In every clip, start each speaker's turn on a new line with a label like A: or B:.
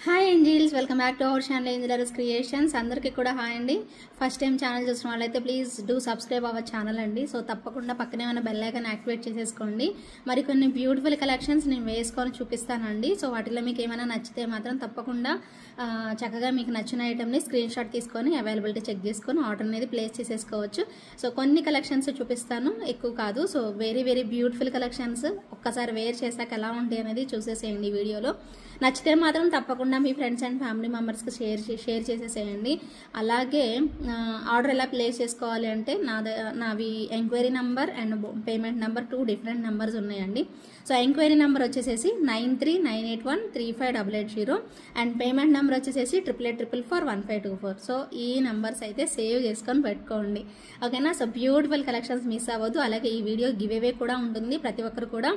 A: Hi Angels, welcome back to our channel Angels Creations. అందరికీ కూడా hi అండి. First time channel చూసిన వాళ్ళైతే please do subscribe our channel అండి. సో తప్పకుండా పక్కనే ఉన్న బెల్ ఐకాన్ యాక్టివేట్ చేసేసుకోండి. మరి కొన్ని బ్యూటిఫుల్ కలెక్షన్స్ నేను వేసుకొని చూపిస్తానండి. సో వాటిలో మీకు ఏమైనా నచ్చితే మాత్రం తప్పకుండా చక్కగా మీకు నచ్చిన ఐటమ్ని స్క్రీన్ షాట్ తీసుకొని అవైలబిలిటీ చెక్ చేసుకొని ఆర్డర్ అనేది ప్లేస్ చేసేసుకోవచ్చు. సో కొన్ని కలెక్షన్స్ చూపిస్తాను, ఎక్కువ కాదు. So very very beautiful collections. ఒక్కసారి వేర్ చేశాక ఎలా ఉంటాయి అనేది చూసేసేయండి వీడియోలో. నచ్చితే మాత్రం తప్పకుండా మీ ఫ్రెండ్స్ అండ్ ఫ్యామిలీ మెంబర్స్కి షేర్ చేసేసేయండి. అలాగే ఆర్డర్ ఎలా ప్లేస్ చేసుకోవాలి అంటే నావి enquiry number and payment number 2 different numbers ఉన్నాయండి. సో ఎంక్వైరీ నెంబర్ వచ్చేసేసి 9398135880 అండ్ పేమెంట్ నెంబర్ వచ్చేసేసి 88441524. సో ఈ నెంబర్స్ అయితే సేవ్ చేసుకొని పెట్టుకోండి, ఓకేనా. సో బ్యూటిఫుల్ కలెక్షన్స్ మిస్ అవ్వద్దు. అలాగే ఈ వీడియో గివ్ అవే కూడా ఉంటుంది. ప్రతి ఒక్కరు కూడా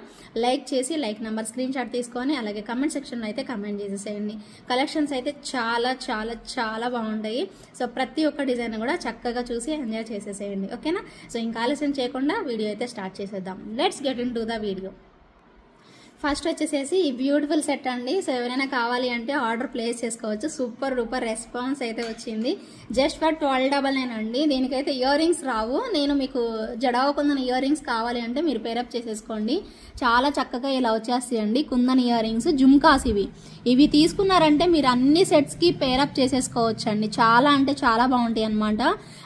A: లైక్ చేసి లైక్ నెంబర్ స్క్రీన్ షాట్ తీసుకొని అలాగే కమెంట్ సెక్షన్ అయితే కమెంట్ చేసేసేయండి. కలెక్షన్స్ అయితే చాలా చాలా చాలా బాగుంటాయి. సో ప్రతి ఒక్క డిజైన్ కూడా చక్కగా చూసి ఎంజాయ్ చేసేసేయండి, ఓకేనా. సో ఇంకా ఆలస్యం చేయకుండా వీడియో అయితే స్టార్ట్ చేసేద్దాం. Let's get in to the video. First వచ్చేసేసి ఈ బ్యూటిఫుల్ సెట్ అండి. సో ఎవరైనా కావాలి అంటే ఆర్డర్ ప్లేస్ చేసుకోవచ్చు. సూపర్ డూపర్ రెస్పాన్స్ అయితే వచ్చింది. జస్ట్ ఫర్ 1299 అండి. దీనికైతే ఇయర్ రింగ్స్ రావు. నేను మీకు జడావు కుందన్ ఇయర్ రింగ్స్ కావాలి అంటే మీరు పేరప్ చేసేసుకోండి. చాలా చక్కగా ఇలా వచ్చేస్తాయండి కుందన్ ఇయర్ రింగ్స్. జుమ్కాస్ ఇవి తీసుకున్నారంటే మీరు అన్ని సెట్స్కి పేరప్ చేసేసుకోవచ్చు అండి. చాలా అంటే చాలా బాగుంటాయి అనమాట.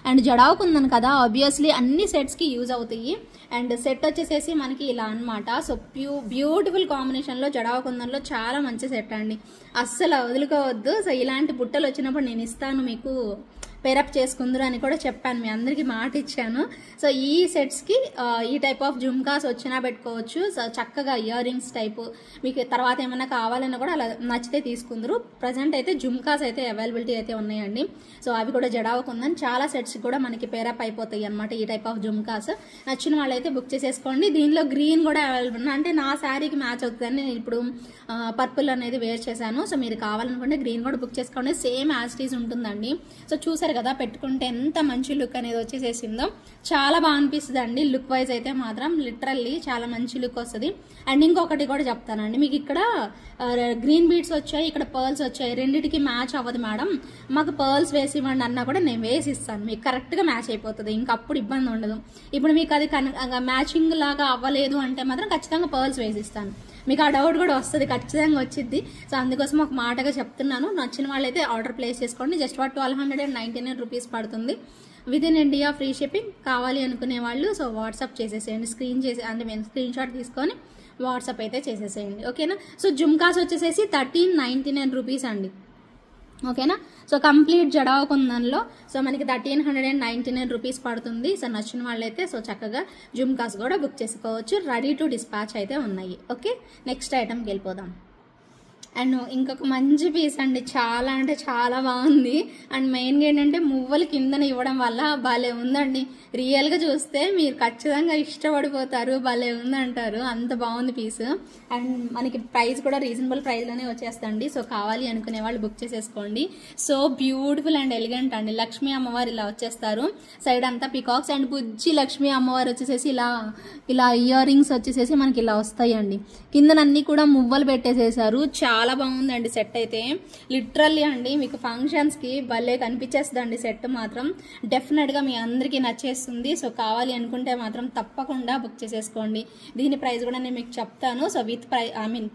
A: అండ్ జడావు కుందన్ కదా, ఆబ్వియస్లీ అన్ని సెట్స్కి యూజ్ అవుతాయి. అండ్ సెట్ వచ్చేసేసి మనకి ఇలా అనమాట. సో బ్యూటిఫుల్ కాంబినేషన్లో జడావు కుందన్లో చాలా మంచి సెట్ అండి, అస్సలు వదులుకోవద్దు. సో ఇలాంటి బుట్టలు వచ్చినప్పుడు నేను ఇస్తాను మీకు, పేరప్ చేసుకుందరు అని కూడా చెప్పాను, మీ అందరికీ మాట ఇచ్చాను. సో ఈ సెట్స్కి ఈ టైప్ ఆఫ్ జుమ్కాస్ వచ్చినా పెట్టుకోవచ్చు. సో చక్కగా ఇయర్ రింగ్స్ టైపు మీకు తర్వాత ఏమైనా కావాలన్నా కూడా అలా నచ్చితే తీసుకుందరు. ప్రజెంట్ అయితే జుమ్కాస్ అయితే అవైలబిలిటీ అయితే ఉన్నాయండి. సో అవి కూడా జడావుకుందని చాలా సెట్స్ కూడా మనకి పేరప్ అయిపోతాయి అనమాట. ఈ టైప్ ఆఫ్ జుమ్కాస్ నచ్చిన వాళ్ళైతే బుక్ చేసేసుకోండి. దీనిలో గ్రీన్ కూడా అవైలబుల్, అంటే నా శారీకి మ్యాచ్ అవుతుందని నేను ఇప్పుడు పర్పుల్ అనేది వేర్ చేశాను. సో మీరు కావాలనుకుంటే గ్రీన్ కూడా బుక్ చేసుకోండి. సేమ్ యాజ్ ఇట్ ఈజ్ ఉంటుందండి. సో చూసారు కదా, పెట్టుకుంటే ఎంత మంచి లుక్ అనేది వచ్చేసేసిందో. చాలా బాగా అనిపిస్తుంది అండి లుక్ వైజ్ అయితే మాత్రం. లిటరల్లీ చాలా మంచి లుక్ వస్తుంది. అండ్ ఇంకొకటి కూడా చెప్తానండి, మీకు ఇక్కడ గ్రీన్ బీడ్స్ వచ్చాయి, ఇక్కడ పర్ల్స్ వచ్చాయి, రెండింటికి మ్యాచ్ అవ్వదు మేడం, మాకు పర్ల్స్ వేసి ఇవ్వండి అన్నా కూడా నేను వేసి ఇస్తాను. మీకు కరెక్ట్గా మ్యాచ్ అయిపోతుంది, ఇంకప్పుడు ఇబ్బంది ఉండదు. ఇప్పుడు మీకు అది మ్యాచింగ్ లాగా అవ్వలేదు అంటే మాత్రం ఖచ్చితంగా పర్ల్స్ వేసి ఇస్తాను. మీకు ఆ డౌట్ కూడా వస్తుంది, ఖచ్చితంగా వచ్చింది. సో అందుకోసం ఒక మాటగా చెప్తున్నాను. నచ్చిన వాళ్ళైతే ఆర్డర్ ప్లేస్ చేసుకోండి. జస్ట్ 1299 రూపీస్ పడుతుంది. Within India free shipping. కావాలి అనుకునే వాళ్ళు సో వాట్సాప్ చేసేసేయండి, స్క్రీన్ షాట్ తీసుకొని వాట్సాప్ అయితే చేసేసేయండి, ఓకేనా. సో జుమ్కాస్ వచ్చేసేసి 1399 రూపీస్ అండి, ఓకేనా. సో కంప్లీట్ జడావు కుందన్లో సో మనకి 1399 రూపీస్ పడుతుంది. సో నచ్చిన వాళ్ళైతే సో చక్కగా జుమ్కాస్ కూడా బుక్ చేసుకోవచ్చు. రెడీ టు డిస్పాచ్ అయితే ఉన్నాయి, ఓకే. నెక్స్ట్ ఐటమ్కి వెళ్ళిపోదాం. అండ్ ఇంకొక మంచి పీస్ అండి, చాలా అంటే చాలా బాగుంది. అండ్ మెయిన్గా ఏంటంటే మువ్వలు కిందన ఇవ్వడం వల్ల భలే ఉందండి. రియల్గా చూస్తే మీరు ఖచ్చితంగా ఇష్టపడిపోతారు, భలే ఉందంటారు, అంత బాగుంది పీస్. అండ్ మనకి ప్రైస్ కూడా రీజనబుల్ ప్రైస్లోనే వచ్చేస్తండి. సో కావాలి అనుకునే వాళ్ళు బుక్ చేసేసుకోండి. సో బ్యూటిఫుల్ అండ్ ఎలిగెంట్ అండి. లక్ష్మీ అమ్మవారు ఇలా వచ్చేస్తారు, సైడ్ అంతా పికాక్స్. అండ్ బుజ్జి లక్ష్మీ అమ్మవారు వచ్చేసేసి ఇలా ఇయర్ రింగ్స్ వచ్చేసేసి మనకి ఇలా వస్తాయండి. కిందనన్నీ కూడా మువ్వలు పెట్టేసేసారు. చాలా బాగుందండి సెట్ అయితే. లిటరల్లీ అండి మీకు ఫంక్షన్స్కి భలే కనిపించేస్తుందండి సెట్ మాత్రం. డెఫినెట్గా మీ అందరికీ నచ్చేస్తుంది. సో కావాలి అనుకుంటే మాత్రం తప్పకుండా బుక్ చేసేసుకోండి. దీని ప్రైస్ కూడా నేను మీకు చెప్తాను. సో విత్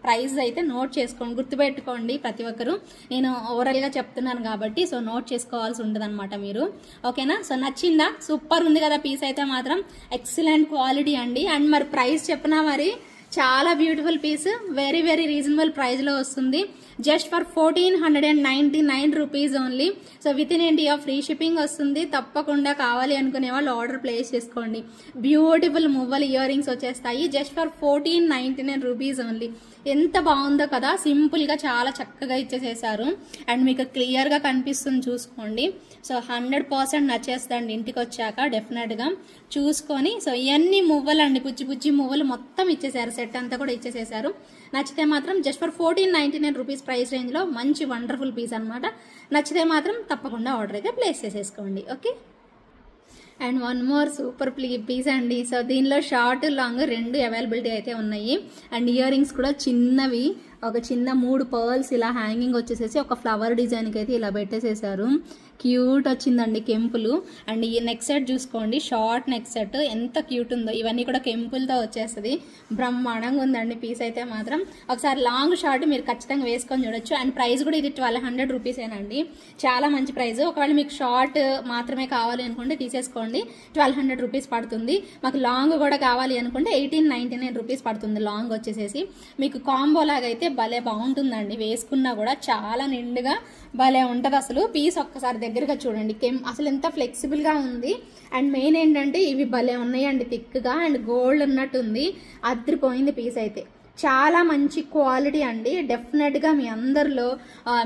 A: ప్రైస్ అయితే నోట్ చేసుకోండి, గుర్తుపెట్టుకోండి ప్రతి ఒక్కరు. నేను ఓవరాల్గా చెప్తున్నాను కాబట్టి సో నోట్ చేసుకోవాల్సి ఉంటుంది అనమాట మీరు, ఓకేనా. సో నచ్చిందా? సూపర్ ఉంది కదా పీస్ అయితే మాత్రం. ఎక్సలెంట్ క్వాలిటీ అండి. అండ్ మరి ప్రైస్ చెప్పినా మరి చాలా beautiful piece, very very reasonable ప్రైస్లో వస్తుంది. Just for 1499 rupees only. So within India free shipping వస్తుంది. తప్పకుండా కావాలి అనుకునే వాళ్ళు ఆర్డర్ ప్లేస్ చేసుకోండి. బ్యూటిఫుల్ మువ్వల్ ఇయర్ రింగ్స్ వచ్చేస్తాయి. Just for 1499 rupees only. ఎంత బాగుందో కదా, సింపుల్గా చాలా చక్కగా ఇచ్చేసేసారు. అండ్ మీకు క్లియర్గా కనిపిస్తుంది, చూసుకోండి. సో 100% నచ్చేస్తుందండి ఇంటికి వచ్చాక డెఫినెట్గా చూసుకొని. సో ఇవన్నీ మువ్వలు అండి, పుచ్చి మువ్వలు మొత్తం ఇచ్చేసారు, సెట్ అంతా కూడా ఇచ్చేసేసారు. నచ్చితే మాత్రం జస్ట్ ఫర్ 1499 రూపీస్ ప్రైస్ రేంజ్లో మంచి వండర్ఫుల్ పీస్ అనమాట. నచ్చితే మాత్రం తప్పకుండా ఆర్డర్ అయితే ప్లేస్ చేసేసుకోండి, okay. And one more super piece అండి. సో దీనిలో షార్ట్ లాంగ్ రెండు అవైలబిలిటీ అయితే ఉన్నాయి. అండ్ ఇయర్ రింగ్స్ కూడా చిన్నవి, ఒక చిన్న 3 పర్ల్స్ ఇలా హ్యాంగింగ్ వచ్చేసేసి ఒక ఫ్లవర్ డిజైన్కి అయితే ఇలా పెట్టేసేసారు. క్యూట్ వచ్చిందండి కెంపులు. అండ్ ఈ నెక్ సెట్ చూసుకోండి, షార్ట్ నెక్ సెట్ ఎంత క్యూట్ ఉందో. ఇవన్నీ కూడా కెంపులతో వచ్చేస్తుంది. బ్రహ్మాండంగా ఉందండి పీస్ అయితే మాత్రం. ఒకసారి లాంగ్ షార్ట్ మీరు ఖచ్చితంగా వేసుకొని చూడొచ్చు. అండ్ ప్రైస్ కూడా ఇది 1200 రూపీసేనండి, చాలా మంచి ప్రైస్. ఒకవేళ మీకు షార్ట్ మాత్రమే కావాలి అనుకుంటే తీసేసుకోండి, 1200 రూపీస్ పడుతుంది. మాకు లాంగ్ కూడా కావాలి అనుకుంటే 1899 రూపీస్ పడుతుంది. లాంగ్ వచ్చేసేసి మీకు కాంబో లాగా అయితే భలే బాగుంటుందండి, వేసుకున్నా కూడా చాలా నిండుగా భలే ఉంటుంది. అసలు పీస్ ఒక్కసారి దగ్గరగా చూడండి, అసలు ఎంత ఫ్లెక్సిబుల్గా ఉంది. అండ్ మెయిన్ ఏంటంటే ఇవి భలే ఉన్నాయండి, థిక్గా అండ్ గోల్డ్ ఉన్నట్టు ఉంది. అదిరిపోయింది పీస్ అయితే, చాలా మంచి క్వాలిటీ అండి. డెఫినెట్గా మీ అందరిలో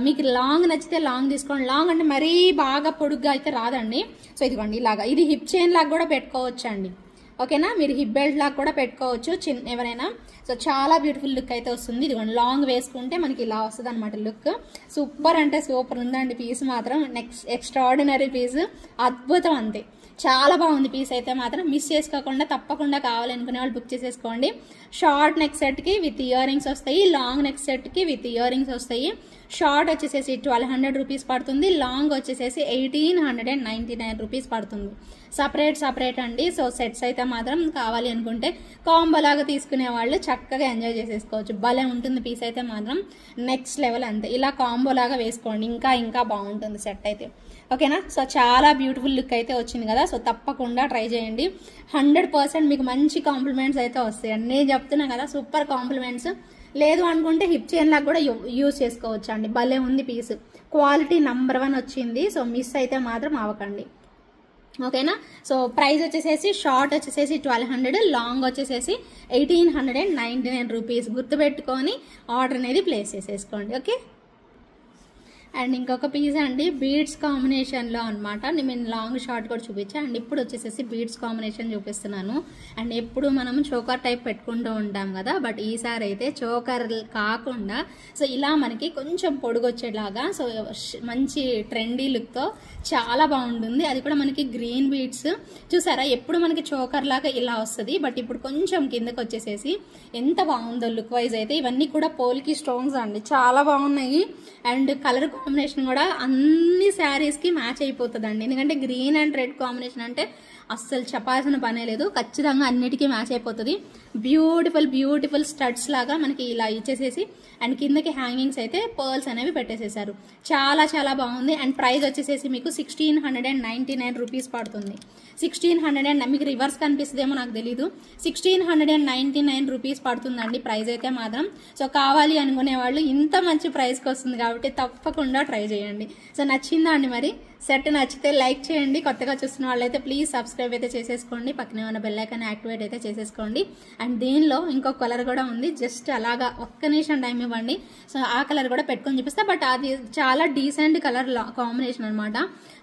A: మీకు లాంగ్ నచ్చితే లాంగ్ తీసుకోండి. లాంగ్ అంటే మరీ బాగా పొడుగ్గా అయితే రాదండి. సో ఇదిగోండి ఇలాగా, ఇది హిప్ చైన్ లాగా కూడా పెట్టుకోవచ్చు అండి, ఓకేనా. మీరు హిప్ బెల్ట్ లాగా కూడా పెట్టుకోవచ్చు ఎవరైనా. సో చాలా బ్యూటిఫుల్ లుక్ అయితే వస్తుంది. ఇదిగోండి లాంగ్ వేసుకుంటే మనకి ఇలా వస్తుంది అనమాట లుక్. సూపర్ అంటే సూపర్ ఉందండి పీస్ మాత్రం, నెక్స్ట్ ఎక్స్ట్రాడినరీ పీస్, అద్భుతం అంతే. చాలా బాగుంది పీస్ అయితే మాత్రం. మిస్ చేసుకోకుండా తప్పకుండా కావాలనుకునే వాళ్ళు బుక్ చేసేసుకోండి. షార్ట్ నెక్ సెట్కి విత్ ఇయర్ రింగ్స్ వస్తాయి, లాంగ్ నెక్ సెట్కి విత్ ఇయర్ రింగ్స్ వస్తాయి. షార్ట్ వచ్చేసేసి 1200 రూపీస్ పడుతుంది, లాంగ్ వచ్చేసేసి 1899 రూపీస్ పడుతుంది. సపరేట్ అండి. సో సెట్స్ అయితే మాత్రం కావాలి అనుకుంటే కాంబో లాగా తీసుకునే వాళ్ళు చక్కగా ఎంజాయ్ చేసేసుకోవచ్చు. భలే ఉంటుంది పీస్ అయితే మాత్రం, నెక్స్ట్ లెవెల్ అంతే. ఇలా కాంబో లాగా వేసుకోండి, ఇంకా బాగుంటుంది సెట్ అయితే, ఓకేనా. సో చాలా బ్యూటిఫుల్ లుక్ అయితే వచ్చింది కదా. సో తప్పకుండా ట్రై చేయండి, 100% మీకు మంచి కాంప్లిమెంట్స్ అయితే వస్తాయి. నేను చెప్తున్నా కదా, సూపర్ కాంప్లిమెంట్స్. లేదు అనుకుంటే హిప్ చైన్ లాగా కూడా యూజ్ చేసుకోవచ్చు అండి. భలే ఉంది పీస్, క్వాలిటీ నంబర్ 1 వచ్చింది. సో మిస్ అయితే మాత్రం అవ్వకండి, ఓకేనా. సో ప్రైస్ వచ్చేసేసి షార్ట్ వచ్చేసేసి 1200, లాంగ్ వచ్చేసేసి 1899 రూపీస్. గుర్తుపెట్టుకొని ఆర్డర్ అనేది ప్లేస్ చేసేసుకోండి, ఓకే. అండ్ ఇంకొక పీస్ అండి బీడ్స్ కాంబినేషన్లో అనమాట. నేను లాంగ్ షార్ట్ కూడా చూపించాను. అండ్ ఇప్పుడు వచ్చేసేసి బీడ్స్ కాంబినేషన్ చూపిస్తున్నాను. అండ్ ఎప్పుడు మనం చోకర్ టైప్ పెట్టుకుంటూ ఉంటాం కదా, బట్ ఈసారి అయితే చోకర్ కాకుండా సో ఇలా మనకి కొంచెం పొడుగు వచ్చేలాగా, సో మంచి ట్రెండీ లుక్తో చాలా బాగుంటుంది. అది కూడా మనకి గ్రీన్ బీడ్స్ చూసారా, ఎప్పుడు మనకి చోకర్ లాగా ఇలా వస్తుంది, బట్ ఇప్పుడు కొంచెం కిందకి వచ్చేసేసి ఎంత బాగుందో లుక్ వైజ్ అయితే. ఇవన్నీ కూడా పోల్కి స్టోన్స్ అండి, చాలా బాగున్నాయి. అండ్ కలర్ కాంబినేషన్ కూడా అన్ని శారీస్కి మ్యాచ్ అయిపోతుందండి, ఎందుకంటే గ్రీన్ అండ్ రెడ్ కాంబినేషన్ అంటే అస్సలు చెప్పాల్సిన పనే లేదు, ఖచ్చితంగా అన్నిటికీ మ్యాచ్ అయిపోతుంది. బ్యూటిఫుల్ స్టడ్స్ లాగా మనకి ఇలా ఇచ్చేసేసి అండ్ కిందకి హ్యాంగింగ్స్ అయితే పర్ల్స్ అనేవి పెట్టేసేసారు. చాలా బాగుంది. అండ్ ప్రైస్ వచ్చేసేసి మీకు 1699 రూపీస్ పడుతుంది. 1600 మీకు రివర్స్ కనిపిస్తుందేమో నాకు తెలీదు, 1699 రూపీస్ పడుతుందండి ప్రైస్ అయితే మాత్రం. సో కావాలి అనుకునే వాళ్ళు ఇంత మంచి ప్రైస్కి వస్తుంది కాబట్టి తప్పకుండా ట్రై చేయండి. సో నచ్చిందా అండి మరి? సెట్ నచ్చితే లైక్ చేయండి. కొత్తగా చూస్తున్న వాళ్ళైతే ప్లీజ్ సబ్స్క్రైబ్ అయితే చేసేసుకోండి, పక్కనే ఉన్న బెల్ ఐకాన్ యాక్టివేట్ అయితే చేసేసుకోండి. అండ్ దీనిలో ఇంకొక కలర్ కూడా ఉంది, జస్ట్ అలాగా ఒక్క నిమిషం టైం ఇవ్వండి. సో ఆ కలర్ కూడా పెట్టుకొని చూపిస్తా, బట్ అది చాలా డీసెంట్ కలర్ కాంబినేషన్ అనమాట,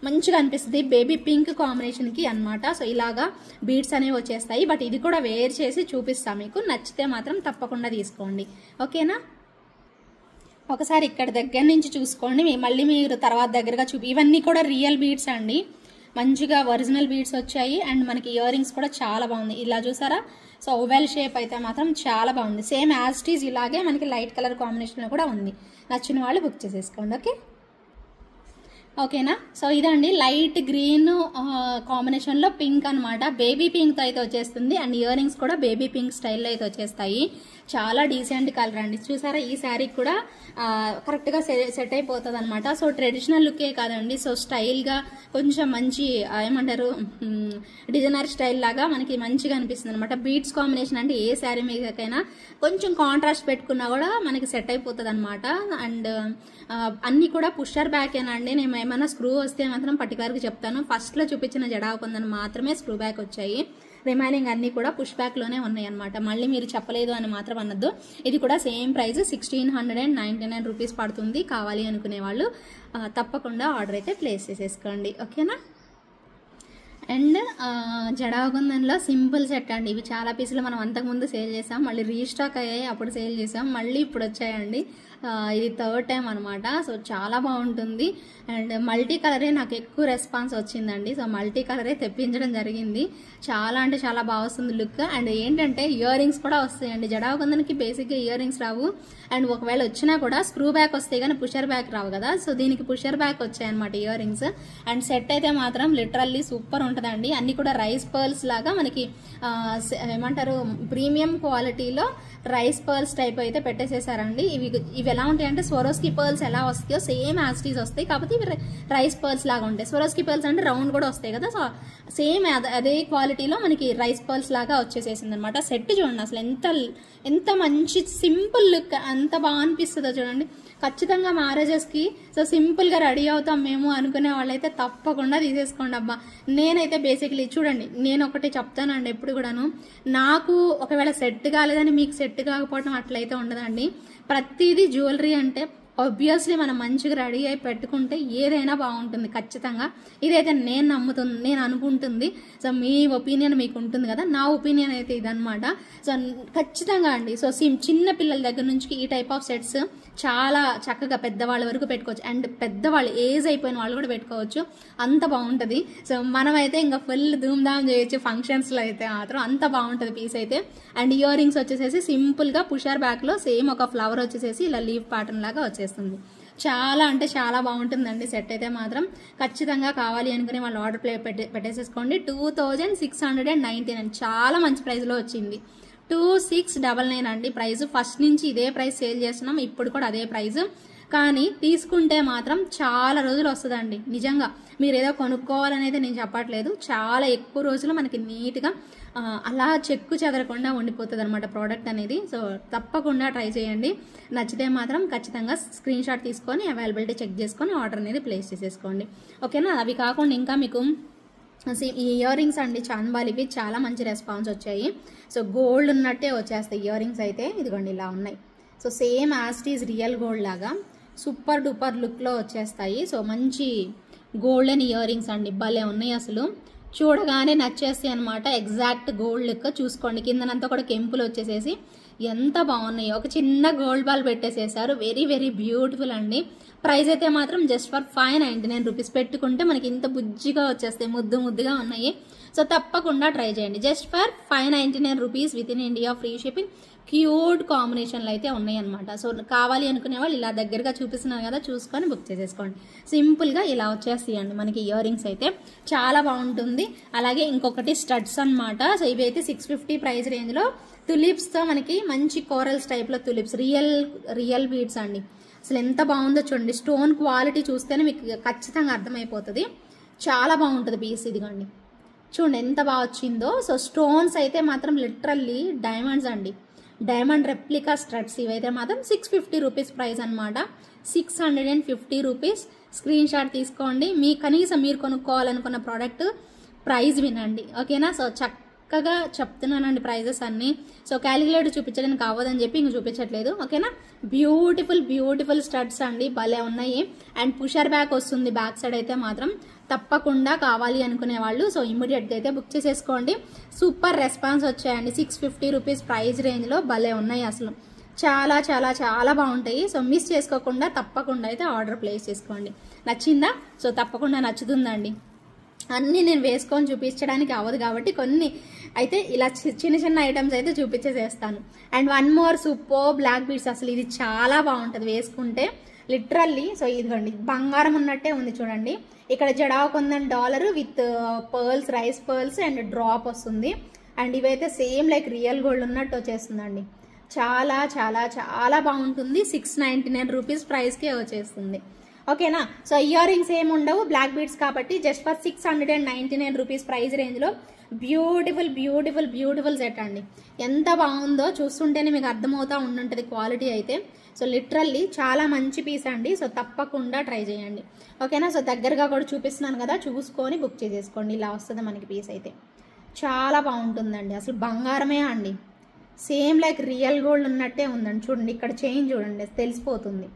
A: మంచిగా అనిపిస్తుంది. బేబీ పింక్ కాంబినేషన్కి అనమాట. సో ఇలాగా బీడ్స్ అనేవి వచ్చేస్తాయి, బట్ ఇది కూడా వేర్ చేసి చూపిస్తా మీకు. నచ్చితే మాత్రం తప్పకుండా తీసుకోండి, ఓకేనా. ఒకసారి ఇక్కడ దగ్గర నుంచి చూసుకోండి, మళ్ళీ మీరు తర్వాత దగ్గరగా ఇవన్నీ కూడా రియల్ బీడ్స్ అండి, మంచిగా ఒరిజినల్ బీడ్స్ వచ్చాయి. అండ్ మనకి ఇయర్ రింగ్స్ కూడా చాలా బాగుంది, ఇలా చూసారా. సో ఓవెల్ షేప్ అయితే మాత్రం చాలా బాగుంది, సేమ్ యాజ్ ఇట్ ఈజ్ ఇలాగే మనకి లైట్ కలర్ కాంబినేషన్లో కూడా ఉంది. నచ్చిన వాళ్ళు బుక్ చేసేసుకోండి, ఓకేనా. సో ఇదండి లైట్ గ్రీన్ కాంబినేషన్లో పింక్ అనమాట, బేబీ పింక్తో అయితే వచ్చేస్తుంది. అండ్ ఇయర్ రింగ్స్ కూడా బేబీ పింక్ స్టైల్లో అయితే వచ్చేస్తాయి. చాలా డీసెంట్ కలర్ అండి, చూసారా. ఈ శారీకి కూడా కరెక్ట్గా సెట్ అయిపోతుంది అనమాట. సో ట్రెడిషనల్ లుక్కే కాదండి, సో స్టైల్గా కొంచెం మంచి ఏమంటారు డిజైనర్ స్టైల్ లాగా మనకి మంచిగా అనిపిస్తుంది అనమాట. బీడ్స్ కాంబినేషన్ అంటే ఏ శారీ మీదకైనా కొంచెం కాంట్రాస్ట్ పెట్టుకున్నా కూడా మనకి సెట్ అయిపోతుంది అనమాట. అండ్ అన్నీ కూడా పుషర్ బ్యాకేనండి, నేను ఏమైనా స్క్రూ వస్తే మాత్రం పర్టికులర్గా చెప్తాను. ఫస్ట్లో చూపించిన జడా కొందని మాత్రమే స్క్రూ బ్యాక్ వచ్చాయి, రిమైనింగ్ అన్నీ కూడా పుష్ బ్యాక్లోనే ఉన్నాయి అనమాట. మళ్ళీ మీరు చెప్పలేదు అని మాత్రం అనొద్దు. ఇది కూడా సేమ్ ప్రైస్ 1699 రూపీస్ పడుతుంది. కావాలి అనుకునే వాళ్ళు తప్పకుండా ఆర్డర్ అయితే ప్లేస్ చేసేసుకోండి, ఓకేనా. అండ్ జడాగుందంలో సింపుల్ సెట్ అండి, ఇవి చాలా పీసులు మనం అంతకుముందు సేల్ చేసాం, మళ్ళీ రీస్టాక్ అయ్యాయి, అప్పుడు సేల్ చేసాం, మళ్ళీ ఇప్పుడు వచ్చాయండి. ఇది థర్డ్ టైం అనమాట. సో చాలా బాగుంటుంది అండ్ మల్టీ కలరే నాకు ఎక్కువ రెస్పాన్స్ వచ్చిందండి. సో మల్టీ కలరే తెప్పించడం జరిగింది. చాలా అంటే చాలా బాగా వస్తుంది లుక్. అండ్ ఏంటంటే ఇయర్ రింగ్స్ కూడా వస్తాయండి. జడాకుందనికి బేసిక్గా ఇయర్ రింగ్స్ రావు అండ్ ఒకవేళ వచ్చినా కూడా స్క్రూ బ్యాక్ వస్తాయి కానీ పుషర్ బ్యాక్ రావు కదా. సో దీనికి పుషర్ బ్యాక్ వచ్చాయన్నమాట ఇయర్ రింగ్స్. అండ్ సెట్ అయితే మాత్రం లిటరల్లీ సూపర్ ఉంటుందండి. అన్ని కూడా రైస్ పర్ల్స్ లాగా మనకి ఏమంటారు ప్రీమియం క్వాలిటీలో రైస్ పర్ల్స్ టైప్ అయితే పెట్టేసేసారండి. ఇవి ఎలా ఉంటాయంటే స్వరోస్కి పర్ల్స్ ఎలా వస్తాయో సేమ్ యాస్టీస్ వస్తాయి, కాకపోతే ఇవి రైస్ పర్ల్స్ లాగా ఉంటాయి. స్వరోస్కి పర్ల్స్ అంటే రౌండ్ కూడా వస్తాయి కదా. సో సేమ్ అదే క్వాలిటీలో మనకి రైస్ పర్ల్స్ లాగా వచ్చేసేసింది అనమాట. సెట్ చూడండి అసలు ఎంత మంచి సింపుల్ లుక్, ఎంత బాగా అనిపిస్తుందో చూడండి. ఖచ్చితంగా మ్యారేజెస్కి సో సింపుల్గా రెడీ అవుతాం మేము అనుకునే వాళ్ళైతే తప్పకుండా తీసేసుకోండి అబ్బా. నేనైతే బేసిక్లీ చూడండి, నేను ఒకటి చెప్తానండి ఎప్పుడు కూడాను, నాకు ఒకవేళ సెట్ కాలేదని మీకు సెట్ కాకపోవడం అట్లయితే ఉండదండి. ప్రతిదీ జ్యువెలరీ అంటే ఆబ్వియస్లీ మనం మంచిగా రెడీ అయి పెట్టుకుంటే ఏదైనా బాగుంటుంది ఖచ్చితంగా. ఇదైతే నేను అనుకుంటుంది. సో మీ ఒపీనియన్ మీకు ఉంటుంది కదా, నా ఒపీనియన్ అయితే ఇదనమాట. సో ఖచ్చితంగా అండి. సో చిన్న పిల్లల దగ్గర నుంచి ఈ టైప్ ఆఫ్ సెట్స్ చాలా చక్కగా పెద్దవాళ్ళ వరకు పెట్టుకోవచ్చు. అండ్ పెద్దవాళ్ళు ఏజ్ అయిపోయిన వాళ్ళు కూడా పెట్టుకోవచ్చు, అంత బాగుంటుంది. సో మనమైతే ఇంకా ఫుల్ ధూమ్ధామ్ చేయొచ్చు ఫంక్షన్స్లో అయితే మాత్రం, అంత బాగుంటుంది పీస్ అయితే. అండ్ ఇయర్ రింగ్స్ వచ్చేసేసి సింపుల్గా పుషర్ బ్యాక్లో సేమ్ ఒక ఫ్లవర్ వచ్చేసేసి ఇలా లీవ్ ప్యాటర్న్ లాగా వచ్చేస్తుంది. చాలా అంటే చాలా బాగుంటుందండి సెట్ అయితే మాత్రం. ఖచ్చితంగా కావాలి అనుకుని వాళ్ళు ఆర్డర్ పెట్టేసేసుకోండి. 2699 చాలా మంచి ప్రైస్లో వచ్చింది. 2699 అండి ప్రైస్. ఫస్ట్ నుంచి ఇదే ప్రైస్ సేల్ చేస్తున్నాం, ఇప్పుడు కూడా అదే ప్రైస్. కానీ తీసుకుంటే మాత్రం చాలా రోజులు వస్తుందండి. నిజంగా మీరు ఏదో కొనుక్కోవాలనేది నేను చెప్పట్లేదు, చాలా ఎక్కువ రోజులు మనకి నీట్గా అలా చెక్కు చెదరకుండా ఉండిపోతుంది అనమాట ప్రోడక్ట్ అనేది. సో తప్పకుండా ట్రై చేయండి. నచ్చితే మాత్రం ఖచ్చితంగా స్క్రీన్ షాట్ తీసుకొని అవైలబిలిటీ చెక్ చేసుకొని ఆర్డర్ అనేది ప్లేస్ చేసేసుకోండి, ఓకేనా. అవి కాకుండా ఇంకా మీకు ఈ ఇయర్ రింగ్స్ అండి చాన్బాల్, ఇవి చాలా మంచి రెస్పాన్స్ వచ్చాయి. సో గోల్డ్ ఉన్నట్టే వచ్చేస్తాయి ఇయర్ రింగ్స్ అయితే. ఇదిగోండి ఇలా ఉన్నాయి. సో సేమ్ యాస్టీస్ రియల్ గోల్డ్ లాగా సూపర్ డూపర్ లుక్లో వచ్చేస్తాయి. సో మంచి గోల్డెన్ ఇయర్ రింగ్స్ అండి, భలే ఉన్నాయి అసలు. చూడగానే నచ్చేస్తాయి అనమాట. ఎగ్జాక్ట్ గోల్డ్ లెక్క చూసుకోండి. కిందనంతా కూడా కెంపులు వచ్చేసేసి ఎంత బాగున్నాయి. ఒక చిన్న గోల్డ్ బాల్ పెట్టేసేసారు. వెరీ వెరీ బ్యూటిఫుల్ అండి. ప్రైస్ అయితే మాత్రం జస్ట్ ఫర్ 599 రూపీస్ పెట్టుకుంటే మనకి ఇంత బుజ్జిగా వచ్చేస్తాయి, ముద్దుగా ఉన్నాయి. సో తప్పకుండా ట్రై చేయండి. Just for 599 rupees within India, free shipping. Cute కాంబినేషన్లు అయితే ఉన్నాయి అనమాట. సో కావాలి అనుకునే వాళ్ళు ఇలా దగ్గరగా చూపిస్తున్నారు కదా, చూసుకొని బుక్ చేసేసుకోండి. సింపుల్గా ఇలా వచ్చేస్తాయండి మనకి ఇయర్ రింగ్స్ అయితే, చాలా బాగుంటుంది. అలాగే ఇంకొకటి స్టడ్స్ అనమాట. సో ఇవి అయితే 650 ప్రైస్ రేంజ్లో తులిప్స్తో మనకి మంచి కోరల్స్ టైప్లో తులిప్స్, రియల్ బీడ్స్ అండి. అసలు ఎంత బాగుందో చూడండి. స్టోన్ క్వాలిటీ చూస్తేనే మీకు ఖచ్చితంగా అర్థమైపోతుంది. చాలా బాగుంటుంది పీస్. ఇదిగోండి చూడండి ఎంత బాగా వచ్చిందో. సో స్టోన్స్ అయితే మాత్రం లిటరల్లీ డైమండ్స్ అండి, డైమండ్ రెప్లికా స్టడ్స్. ఇవైతే మాత్రం 650 రూపీస్ ప్రైస్ అనమాట. 650 రూపీస్. స్క్రీన్ షాట్ తీసుకోండి. కనీసం మీరు కొనుక్కోవాలనుకున్న ప్రోడక్ట్ ప్రైస్ వినండి, ఓకేనా. సో చక్కగా చెప్తున్నానండి ప్రైజెస్ అన్నీ. సో క్యాలిక్యులేటర్ చూపించడానికి అవ్వదని చెప్పి ఇంక చూపించట్లేదు, ఓకేనా. బ్యూటిఫుల్ స్టడ్స్ అండి, భలే ఉన్నాయి. అండ్ పుషర్ బ్యాక్ వస్తుంది బ్యాక్ సైడ్ అయితే మాత్రం. తప్పకుండా కావాలి అనుకునే వాళ్ళు సో ఇమ్మీడియట్గా అయితే బుక్ చేసేసుకోండి. సూపర్ రెస్పాన్స్ వచ్చాయండి. 650 రూపీస్ ప్రైస్ రేంజ్లో భలే ఉన్నాయి అసలు. చాలా చాలా చాలా బాగుంటాయి. సో మిస్ చేసుకోకుండా తప్పకుండా అయితే ఆర్డర్ ప్లేస్ చేసుకోండి. నచ్చిందా? సో తప్పకుండా నచ్చుతుందండి. అన్నీ నేను వేసుకొని చూపించడానికి అవ్వదు కాబట్టి కొన్ని అయితే ఇలా చిన్న ఐటమ్స్ అయితే చూపించేసేస్తాను. And one more super black beads. అసలు ఇది చాలా బాగుంటుంది వేసుకుంటే లిటరల్లీ. సో ఇదిగోండి బంగారం ఉన్నట్టే ఉంది చూడండి. ఇక్కడ jadau kundan dollar with pearls, rice pearls and drop వస్తుంది. అండ్ ఇవైతే సేమ్ లైక్ రియల్ గోల్డ్ ఉన్నట్టు వచ్చేస్తుందండి. చాలా చాలా చాలా బాగుంటుంది. 699 రూపీస్ ప్రైస్కే వచ్చేస్తుంది, ఓకేనా. సో ఇయర్ రింగ్స్ ఏమి ఉండవు, బ్లాక్ బీడ్స్ కాబట్టి జస్ట్ ఫర్ 699 రూపీస్ ప్రైస్ రేంజ్లో బ్యూటిఫుల్ సెట్ అండి. ఎంత బాగుందో చూస్తుంటేనే మీకు అర్థమవుతా ఉండుంటుంది క్వాలిటీ అయితే. సో లిటరల్లీ చాలా మంచి పీస్ అండి. సో తప్పకుండా ట్రై చేయండి, ఓకేనా. సో దగ్గరగా కూడా చూపిస్తున్నాను కదా, చూసుకొని బుక్ చేసేసుకోండి. ఇలా వస్తుంది మనకి పీస్ అయితే. చాలా బాగుంటుందండి. అసలు బంగారమే అండి, సేమ్ లైక్ రియల్ గోల్డ్ ఉన్నట్టే ఉందండి. చూడండి ఇక్కడ చైన్ చూడండి తెలిసిపోతుంది,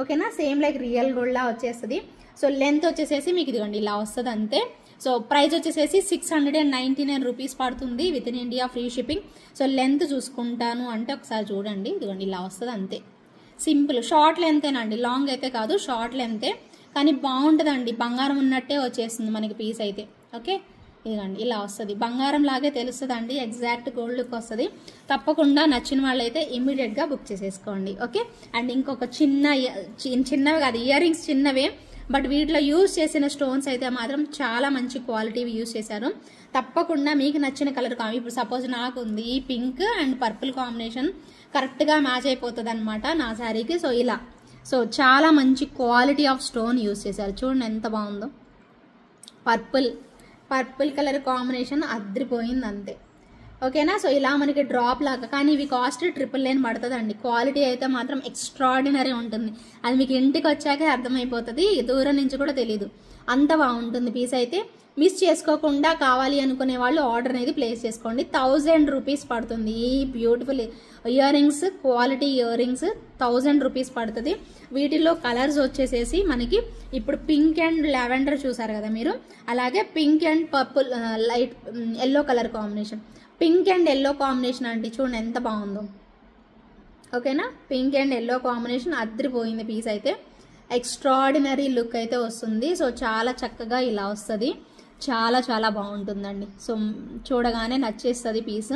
A: ఓకేనా. సేమ్ లైక్ రియల్ గోల్డ్లా వచ్చేస్తుంది. సో లెంత్ వచ్చేసేసి మీకు ఇదిగోండి ఇలా వస్తుంది అంతే. సో ప్రైస్ వచ్చేసేసి 699 రూపీస్ పడుతుంది within India, free shipping. So length చూసుకుంటాను అంటే ఒకసారి చూడండి, ఇదిగోండి ఇలా వస్తుంది అంతే. సింపుల్ షార్ట్ లెంతేనండి, లాంగ్ అయితే కాదు, షార్ట్ లెంతే. కానీ బాగుంటుందండి, బంగారం ఉన్నట్టే వచ్చేస్తుంది మనకి పీస్ అయితే. ఓకే, ఇదిగండి ఇలా వస్తుంది, బంగారం లాగే తెలుస్తుందండి, ఎగ్జాక్ట్ గోల్డ్ లుక్ వస్తుంది. తప్పకుండా నచ్చిన వాళ్ళైతే ఇమ్మీడియట్గా బుక్ చేసేసుకోండి. ఓకే, అండ్ ఇంకొక చిన్నవి కాదు, ఇయర్ రింగ్స్ చిన్నవే, బట్ వీటిలో యూజ్ చేసిన స్టోన్స్ అయితే మాత్రం చాలా మంచి క్వాలిటీవి యూజ్ చేశారు. తప్పకుండా మీకు నచ్చిన కలర్ ఇప్పుడు సపోజ్ నాకు ఉంది ఈ పింక్ అండ్ పర్పుల్ కాంబినేషన్ కరెక్ట్గా మ్యాచ్ అయిపోతుంది అనమాట నా శారీకి. సో ఇలా చాలా మంచి క్వాలిటీ ఆఫ్ స్టోన్ యూజ్ చేశారు. చూడండి ఎంత బాగుందో, పర్పుల్ కలర్ కాంబినేషన్ అద్రిపోయింది అంతే. ఓకేనా, సో ఇలా మనకి డ్రాప్ లాగా, కానీ ఇవి కాస్ట్ 999 పడుతుందండి. క్వాలిటీ అయితే మాత్రం ఎక్స్ట్రాడినరీ ఉంటుంది, అది మీకు ఇంటికి వచ్చాకే అర్థమైపోతుంది, దూరం నుంచి కూడా తెలీదు, అంత బాగుంటుంది పీస్ అయితే. మిస్ చేసుకోకుండా కావాలి అనుకునే వాళ్ళు ఆర్డర్ అనేది ప్లేస్ చేసుకోండి. 1000 రూపీస్ పడుతుంది ఈ beautiful ear rings, quality ear rings 1000 rupees పడుతుంది. వీటిలో కలర్స్ వచ్చేసేసి మనకి ఇప్పుడు పింక్ అండ్ లావెండర్ చూసారు కదా మీరు, అలాగే pink and purple light yellow colour combination, pink and yellow combination అండి, చూడండి ఎంత బాగుందో. ఓకేనా, పింక్ అండ్ ఎల్లో కాంబినేషన్ అద్రిపోయింది పీస్ అయితే, ఎక్స్ట్రాడినరీ లుక్ అయితే వస్తుంది. సో చాలా చక్కగా ఇలా వస్తుంది, చాలా చాలా బాగుంటుందండి. సో చూడగానే నచ్చేస్తుంది పీస్.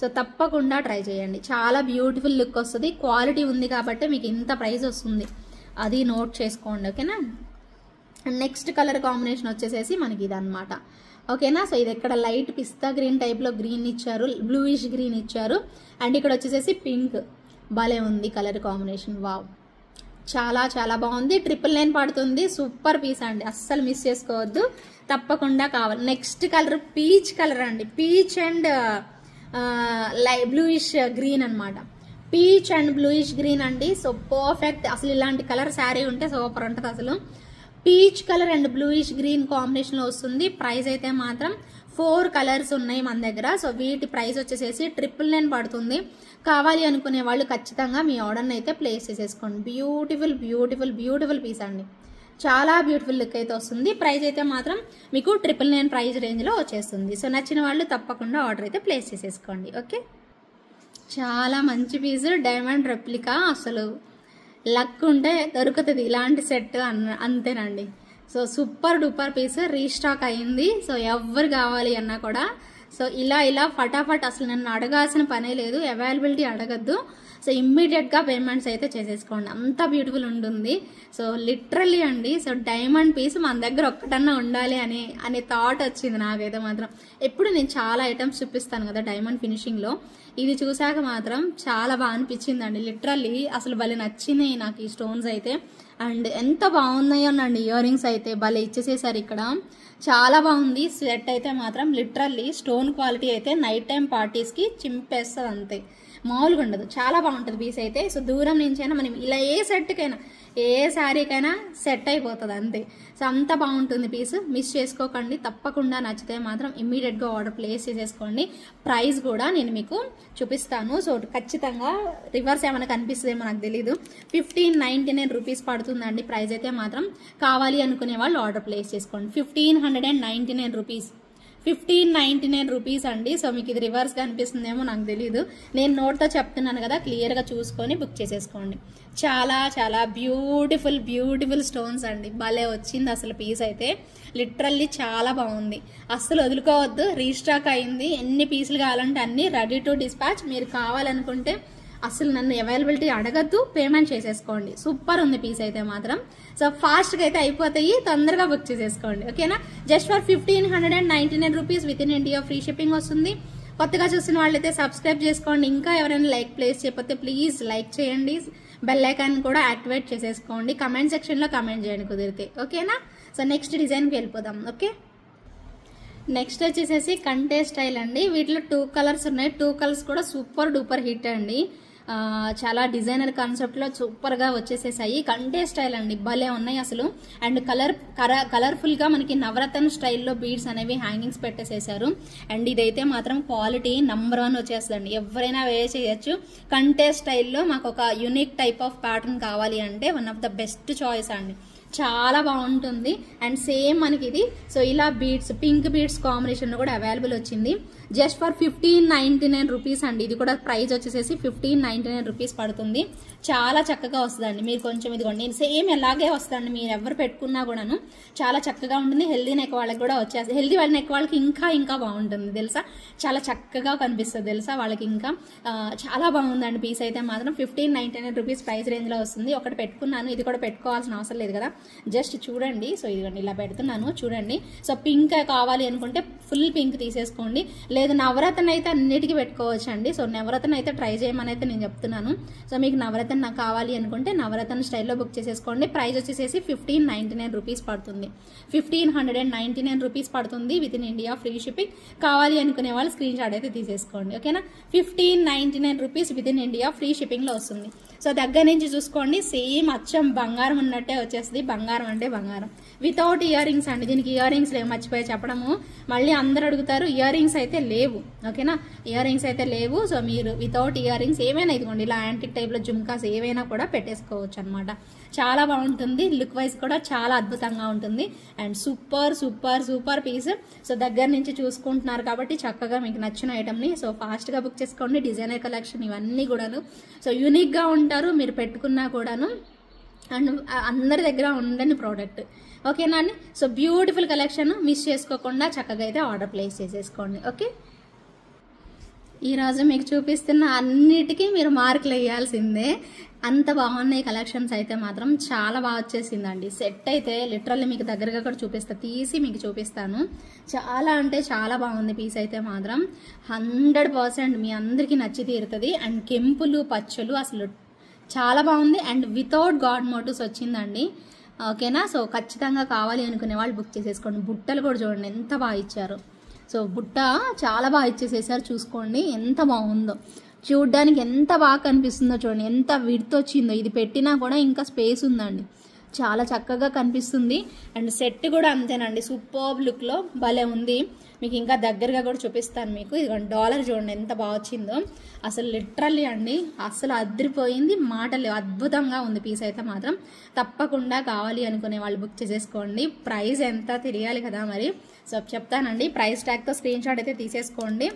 A: సో తప్పకుండా ట్రై చేయండి, చాలా బ్యూటిఫుల్ లుక్ వస్తుంది, క్వాలిటీ ఉంది కాబట్టి మీకు ఇంత ప్రైస్ వస్తుంది, అది నోట్ చేసుకోండి. ఓకేనా, నెక్స్ట్ కలర్ కాంబినేషన్ వచ్చేసేసి మనకి ఇది అనమాట. ఓకేనా, సో ఇది ఇక్కడ లైట్ పిస్తా గ్రీన్ టైప్లో గ్రీన్ ఇచ్చారు, బ్లూయిష్ గ్రీన్ ఇచ్చారు, అండ్ ఇక్కడ వచ్చేసేసి పింక్, భలే ఉంది కలర్ కాంబినేషన్. వావ్, చాలా చాలా బాగుంది, 999 పడుతుంది, సూపర్ పీస్ అండి, అస్సలు మిస్ చేసుకోవద్దు, తప్పకుండా కావాలి. నెక్స్ట్ కలర్ పీచ్ కలర్ అండి, పీచ్ అండ్ బ్లూయిష్ గ్రీన్ అనమాట, పీచ్ అండ్ బ్లూయిష్ గ్రీన్ అండి. సో పర్ఫెక్ట్, అసలు ఇలాంటి కలర్ శారీ ఉంటే సూపర్ ఉంటుంది అసలు. Peach colour and bluish green కాంబినేషన్లో వస్తుంది. ప్రైస్ అయితే మాత్రం 4 కలర్స్ ఉన్నాయి మన దగ్గర. సో వీటి ప్రైస్ వచ్చేసేసి 999 పడుతుంది. కావాలి అనుకునే వాళ్ళు ఖచ్చితంగా మీ ఆర్డర్ని అయితే ప్లేస్ చేసేసుకోండి. బ్యూటిఫుల్ బ్యూటిఫుల్ బ్యూటిఫుల్ పీస్ అండి, చాలా బ్యూటిఫుల్ లుక్ అయితే వస్తుంది. ప్రైస్ అయితే మాత్రం మీకు 999 ప్రైస్ రేంజ్లో వచ్చేస్తుంది. సో నచ్చిన వాళ్ళు తప్పకుండా ఆర్డర్ అయితే ప్లేస్ చేసేసుకోండి. ఓకే, చాలా మంచి పీస్, డైమండ్ రెప్లికా, అసలు లక్ ఉంటే దొరుకుతుంది ఇలాంటి సెట్ అంతేనండి. So super duper piece, restock అయింది. సో ఎవరు కావాలి అన్నా కూడా సో ఇలా ఫటాఫట్, అసలు నన్ను అడగాల్సిన పనే లేదు, అవైలబిలిటీ అడగద్దు. సో ఇమ్మీడియట్గా పేమెంట్స్ అయితే చేసేసుకోండి, అంత బ్యూటిఫుల్ ఉంటుంది. సో లిటరల్లీ అండి, సో డైమండ్ పీస్ మన దగ్గర ఒక్కటన్నా ఉండాలి అనే థాట్ వచ్చింది నాకైతే మాత్రం. ఎప్పుడు నేను చాలా ఐటమ్స్ చూపిస్తాను కదా డైమండ్ ఫినిషింగ్లో, ఇది చూసాక మాత్రం చాలా బాగా అనిపించిందండి. లిటరల్లీ అసలు భలే నచ్చినాయి నాకు ఈ స్టోన్స్ అయితే, అండ్ ఎంత బాగున్నాయోనండి ఇయర్ రింగ్స్ అయితే భలే ఇచ్చేసేసారు ఇక్కడ, చాలా బాగుంది. సెట్ అయితే మాత్రం లిటరల్లీ స్టోన్ క్వాలిటీ అయితే నైట్ టైం పార్టీస్కి చింపేస్తుంది అంతే, మామూలుగా ఉండదు, చాలా బాగుంటుంది పీస్ అయితే. సో దూరం నుంచైనా మనం ఇలా ఏ సెట్కైనా ఏ శారీకైనా సెట్ అయిపోతుంది అంతే. సో అంత బాగుంటుంది పీస్, మిస్ చేసుకోకండి. తప్పకుండా నచ్చితే మాత్రం ఇమ్మీడియట్గా ఆర్డర్ ప్లేస్ చేసేసుకోండి. ప్రైస్ కూడా నేను మీకు చూపిస్తాను. సో ఖచ్చితంగా రివర్స్ ఏమైనా కనిపిస్తుందేమో నాకు తెలీదు, 1599 రూపీస్ పడుతుందండి ప్రైస్ అయితే మాత్రం. కావాలి అనుకునే వాళ్ళు ఆర్డర్ ప్లేస్ చేసుకోండి. 1599 రూపీస్, 1599 రూపీస్ అండి. సో మీకు ఇది రివర్స్గా అనిపిస్తుందేమో నాకు తెలీదు, నేను నోట్తో చెప్తున్నాను కదా, క్లియర్గా చూసుకొని బుక్ చేసేసుకోండి. చాలా చాలా బ్యూటిఫుల్ బ్యూటిఫుల్ స్టోన్స్ అండి, భలే వచ్చింది అసలు పీస్ అయితే, లిటరల్లీ చాలా బాగుంది, అస్సలు వదులుకోవద్దు. రీస్టాక్ అయింది, ఎన్ని పీసులు కావాలంటే అన్ని రెడీ టు డిస్పాచ్. మీరు కావాలనుకుంటే అసలు నన్ను అవైలబిలిటీ అడగద్దు, పేమెంట్ చేసేసుకోండి. సూపర్ ఉంది పీస్ అయితే మాత్రం. సో ఫాస్ట్గా అయితే అయిపోతాయి, తొందరగా బుక్ చేసేసుకోండి. ఓకేనా, just for 1599 rupees within India free shipping వస్తుంది. కొత్తగా చూసిన వాళ్ళైతే సబ్స్క్రైబ్ చేసుకోండి. ఇంకా ఎవరైనా లైక్ ప్లేస్ చేయకపోతే ప్లీజ్ లైక్ చేయండి, బెల్ ఐకాన్ కూడా యాక్టివేట్ చేసేసుకోండి. కమెంట్ సెక్షన్లో కమెంట్ చేయండి కుదిరితే. ఓకేనా, సో నెక్స్ట్ డిజైన్కి వెళ్ళిపోదాం. ఓకే, నెక్స్ట్ వచ్చేసేసి కంటే స్టైల్ అండి. వీటిలో 2 కలర్స్ ఉన్నాయి, 2 కలర్స్ కూడా సూపర్ డూపర్ హిట్ అండి. చాలా డిజైనర్ కాన్సెప్ట్లో సూపర్గా వచ్చేసేసాయి. కంటే స్టైల్ అండి, భలే ఉన్నాయి అసలు. అండ్ కలర్ఫుల్గా మనకి నవరత్న స్టైల్లో బీడ్స్ అనేవి హ్యాంగింగ్స్ పెట్టేసేసారు. అండ్ ఇదైతే మాత్రం క్వాలిటీ నంబర్ 1 వచ్చేస్తుందండి, ఎవరైనా వేసేయచ్చు. కంటే స్టైల్లో మాకు ఒక యూనిక్ టైప్ ఆఫ్ ప్యాటర్న్ కావాలి అంటే one of the best choice అండి. చాలా బాగుంటుంది. అండ్ సేమ్ మనకి ఇది సో ఇలా బీడ్స్ పింక్ బీడ్స్ కాంబినేషన్ కూడా అవైలబుల్ వచ్చింది. జస్ట్ ఫర్ 1599 రూపీస్ అండి. ఇది కూడా ప్రైస్ వచ్చేసేసి 1599 రూపీస్ పడుతుంది. చాలా చక్కగా వస్తుందండి. మీరు కొంచెం ఇదిగోండి నేను సేమ్ ఎలాగే వస్తుందండి, మీరు ఎవరు పెట్టుకున్నా కూడాను చాలా చక్కగా ఉంటుంది. హెల్దీ నెక్ వాళ్ళకి కూడా వచ్చేస్తుంది. హెల్దీ వాళ్ళ నెక్ వాళ్ళకి ఇంకా బాగుంటుంది తెలుసా, చాలా చక్కగా కనిపిస్తుంది తెలుసా వాళ్ళకి. ఇంకా చాలా బాగుందండి పీస్ అయితే మాత్రం. 1599 రూపీస్ ప్రైస్ రేంజ్లో వస్తుంది. ఒకటి పెట్టుకున్నాను, ఇది కూడా పెట్టుకోవాల్సిన అవసరం లేదు కదా, జస్ట్ చూడండి. సో ఇదిగోండి ఇలా పెడుతున్నాను చూడండి. సో పింక్ కావాలి అనుకుంటే ఫుల్ పింక్ తీసేసుకోండి, లేదు నవరత్న అయితే అన్నిటికీ పెట్టుకోవచ్చు అండి. సో నవరత్న అయితే ట్రై చేయమని అయితే నేను చెప్తున్నాను. సో మీకు నవరత్న నాకు కావాలి అనుకుంటే నవరత్న స్టైల్లో బుక్ చేసేసుకోండి. ప్రైస్ వచ్చేసేసి 1599 రూపీస్ పడుతుంది. 1599 రూపీస్ పడుతుంది within India free shipping. కావాలి అనుకునే వాళ్ళు స్క్రీన్ షాట్ అయితే తీసేసుకోండి ఓకేనా. 1599 rupees within India free షిప్పింగ్లో వస్తుంది. సో దగ్గర నుంచి చూసుకోండి సేమ్ అచ్చం బంగారం ఉన్నట్టే వచ్చేస్తుంది. బంగారం అంటే బంగారం వితౌట్ ఇయర్ రింగ్స్ అండి. దీనికి ఇయర్ రింగ్స్ లేవు, మర్చిపోయి చెప్పడము. మళ్ళీ అందరు అడుగుతారు, ఇయర్ రింగ్స్ అయితే లేవు ఓకేనా, ఇయర్ రింగ్స్ అయితే లేవు. సో మీరు వితౌట్ ఇయర్ రింగ్స్ ఏమైనా ఇదిగోండి ఇలా యాంటిక్ టైప్లో జుమ్కాస్ ఏవైనా కూడా పెట్టేసుకోవచ్చు అనమాట. చాలా బాగుంటుంది, లుక్ వైజ్ కూడా చాలా అద్భుతంగా ఉంటుంది. And super super super piece. So దగ్గర నుంచి చూసుకుంటున్నారు కాబట్టి చక్కగా మీకు నచ్చిన ఐటమ్ని సో ఫాస్ట్గా బుక్ చేసుకోండి. డిజైనర్ కలెక్షన్ ఇవన్నీ కూడాను సో యూనిక్గా ఉంటారు మీరు పెట్టుకున్నా కూడాను, అండ్ అందరి దగ్గర ఉండని ప్రోడక్ట్ ఓకేనా అండి. సో బ్యూటిఫుల్ కలెక్షన్ మిస్ చేసుకోకుండా చక్కగా అయితే ఆర్డర్ ప్లేస్ చేసేసుకోండి ఓకే. ఈరోజు మీకు చూపిస్తున్న అన్నిటికీ మీరు మార్కులు వేయాల్సిందే, అంత బాగున్నాయి కలెక్షన్స్ అయితే మాత్రం. చాలా బాగా వచ్చేసిందండి. సెట్ అయితే లిటరల్లీ మీకు దగ్గరగా కూడా తీసి మీకు చూపిస్తాను. చాలా అంటే చాలా బాగుంది పీస్ అయితే మాత్రం. 100% మీ అందరికీ నచ్చి తీరుతుంది. అండ్ కెంపులు పచ్చలు అసలు చాలా బాగుంది. అండ్ వితౌట్ గాడ్ మోటివ్స్ వచ్చిందండి ఓకేనా. సో ఖచ్చితంగా కావాలి అనుకునే వాళ్ళు బుక్ చేసేసుకోండి. బుట్టలు కూడా చూడండి ఎంత బాగా ఇచ్చారు. సో బుట్ట చాలా బాగా ఇచ్చేసేసారు, చూసుకోండి ఎంత బాగుందో, చూడ్డానికి ఎంత బాగా కనిపిస్తుందో చూడండి, ఎంత విడ్త్ వచ్చిందో. ఇది పెట్టినా కూడా ఇంకా స్పేస్ ఉందండి, చాలా చక్కగా కనిపిస్తుంది. అండ్ సెట్ కూడా అంతేనండి, సూపర్ లుక్లో భలే ఉంది. మీకు ఇంకా దగ్గరగా కూడా చూపిస్తాను మీకు. ఇదిగోండి డాలర్ చూడండి ఎంత బాగా వచ్చిందో, అసలు లిటరల్లీ అండి అసలు అదిరిపోయింది, మాటలు అద్భుతంగా ఉంది పీస్ అయితే మాత్రం. తప్పకుండా కావాలి అనుకునే వాళ్ళు బుక్ చేసేసుకోండి. ప్రైస్ ఎంత తెలియాలి కదా మరి, సో చెప్తానండి. ప్రైస్ ట్యాగ్తో స్క్రీన్ షాట్ అయితే తీసేసుకోండి.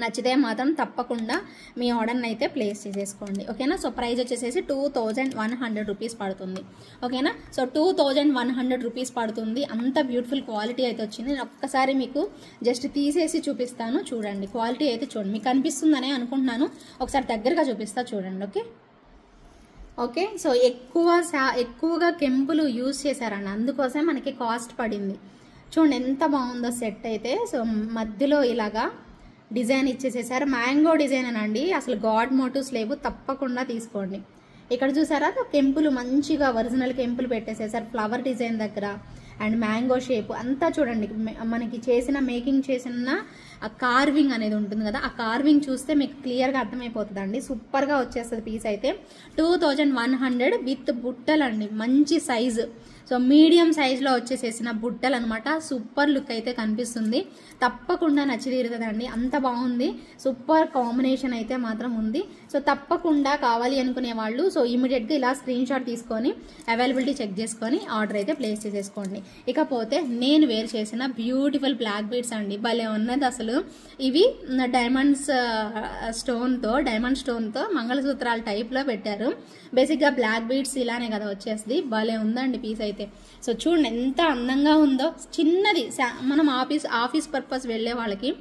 A: నచ్చితే మాత్రం తప్పకుండా మీ ఆర్డర్ని అయితే ప్లేస్ చేసేసుకోండి ఓకేనా. సో ప్రైస్ వచ్చేసేసి 2100 రూపీస్ పడుతుంది ఓకేనా. సో 2100 రూపీస్ పడుతుంది. అంత బ్యూటిఫుల్ క్వాలిటీ అయితే వచ్చింది. నేను ఒక్కసారి మీకు జస్ట్ తీసేసి చూపిస్తాను చూడండి. క్వాలిటీ అయితే చూడండి, మీకు కనిపిస్తుందనే అనుకుంటున్నాను. ఒకసారి దగ్గరగా చూపిస్తా చూడండి ఓకే. ఓకే సో ఎక్కువగా కెంపులు యూజ్ చేశారండి, అందుకోసం మనకి కాస్ట్ పడింది. చూడండి ఎంత బాగుందో సెట్ అయితే. సో మధ్యలో ఇలాగా డిజైన్ ఇచ్చేసేసారు, మ్యాంగో డిజైన్ అనండి, అసలు గాడ్ మోటివ్స్ లేవు, తప్పకుండా తీసుకోండి. ఇక్కడ చూసారా కెంపులు మంచిగా ఒరిజినల్ కెంపులు పెట్టేసేసారు ఫ్లవర్ డిజైన్ దగ్గర. అండ్ మ్యాంగో షేప్ అంతా చూడండి, మనకి మేకింగ్ చేసిన ఆ కార్వింగ్ అనేది ఉంటుంది కదా, ఆ కార్వింగ్ చూస్తే మీకు క్లియర్గా అర్థమైపోతుందండి. సూపర్గా వచ్చేస్తుంది పీస్ అయితే. 2100 విత్ బుట్టలు అండి, మంచి సైజు. సో మీడియం సైజులో వచ్చేసేసిన బుట్టలు అనమాట. సూపర్ లుక్ అయితే కనిపిస్తుంది, తప్పకుండా నచ్చి తీరుతుందండి, అంత బాగుంది. సూపర్ కాంబినేషన్ అయితే మాత్రం ఉంది. సో తప్పకుండా కావాలి అనుకునే వాళ్ళు సో ఇమీడియట్గా ఇలా స్క్రీన్ షాట్ తీసుకొని అవైలబిలిటీ చెక్ చేసుకొని ఆర్డర్ అయితే ప్లేస్ చేసేసుకోండి. ఇకపోతే నేను వేర్ చేసిన బ్యూటిఫుల్ బ్లాక్ బీడ్స్ అండి, భలే ఉన్నది అసలు. ఇవి డైమండ్ స్టోన్తో మంగళసూత్రాల టైప్లో పెట్టారు. బేసిక్గా బ్లాక్ బీడ్స్ ఇలానే కదా వచ్చేస్తుంది, భలే ఉందండి పీస్ అయితే. సో చూడండి ఎంత అందంగా ఉందో, చిన్నది మనం ఆఫీస్ పర్పస్ వెళ్ళే వాళ్ళకి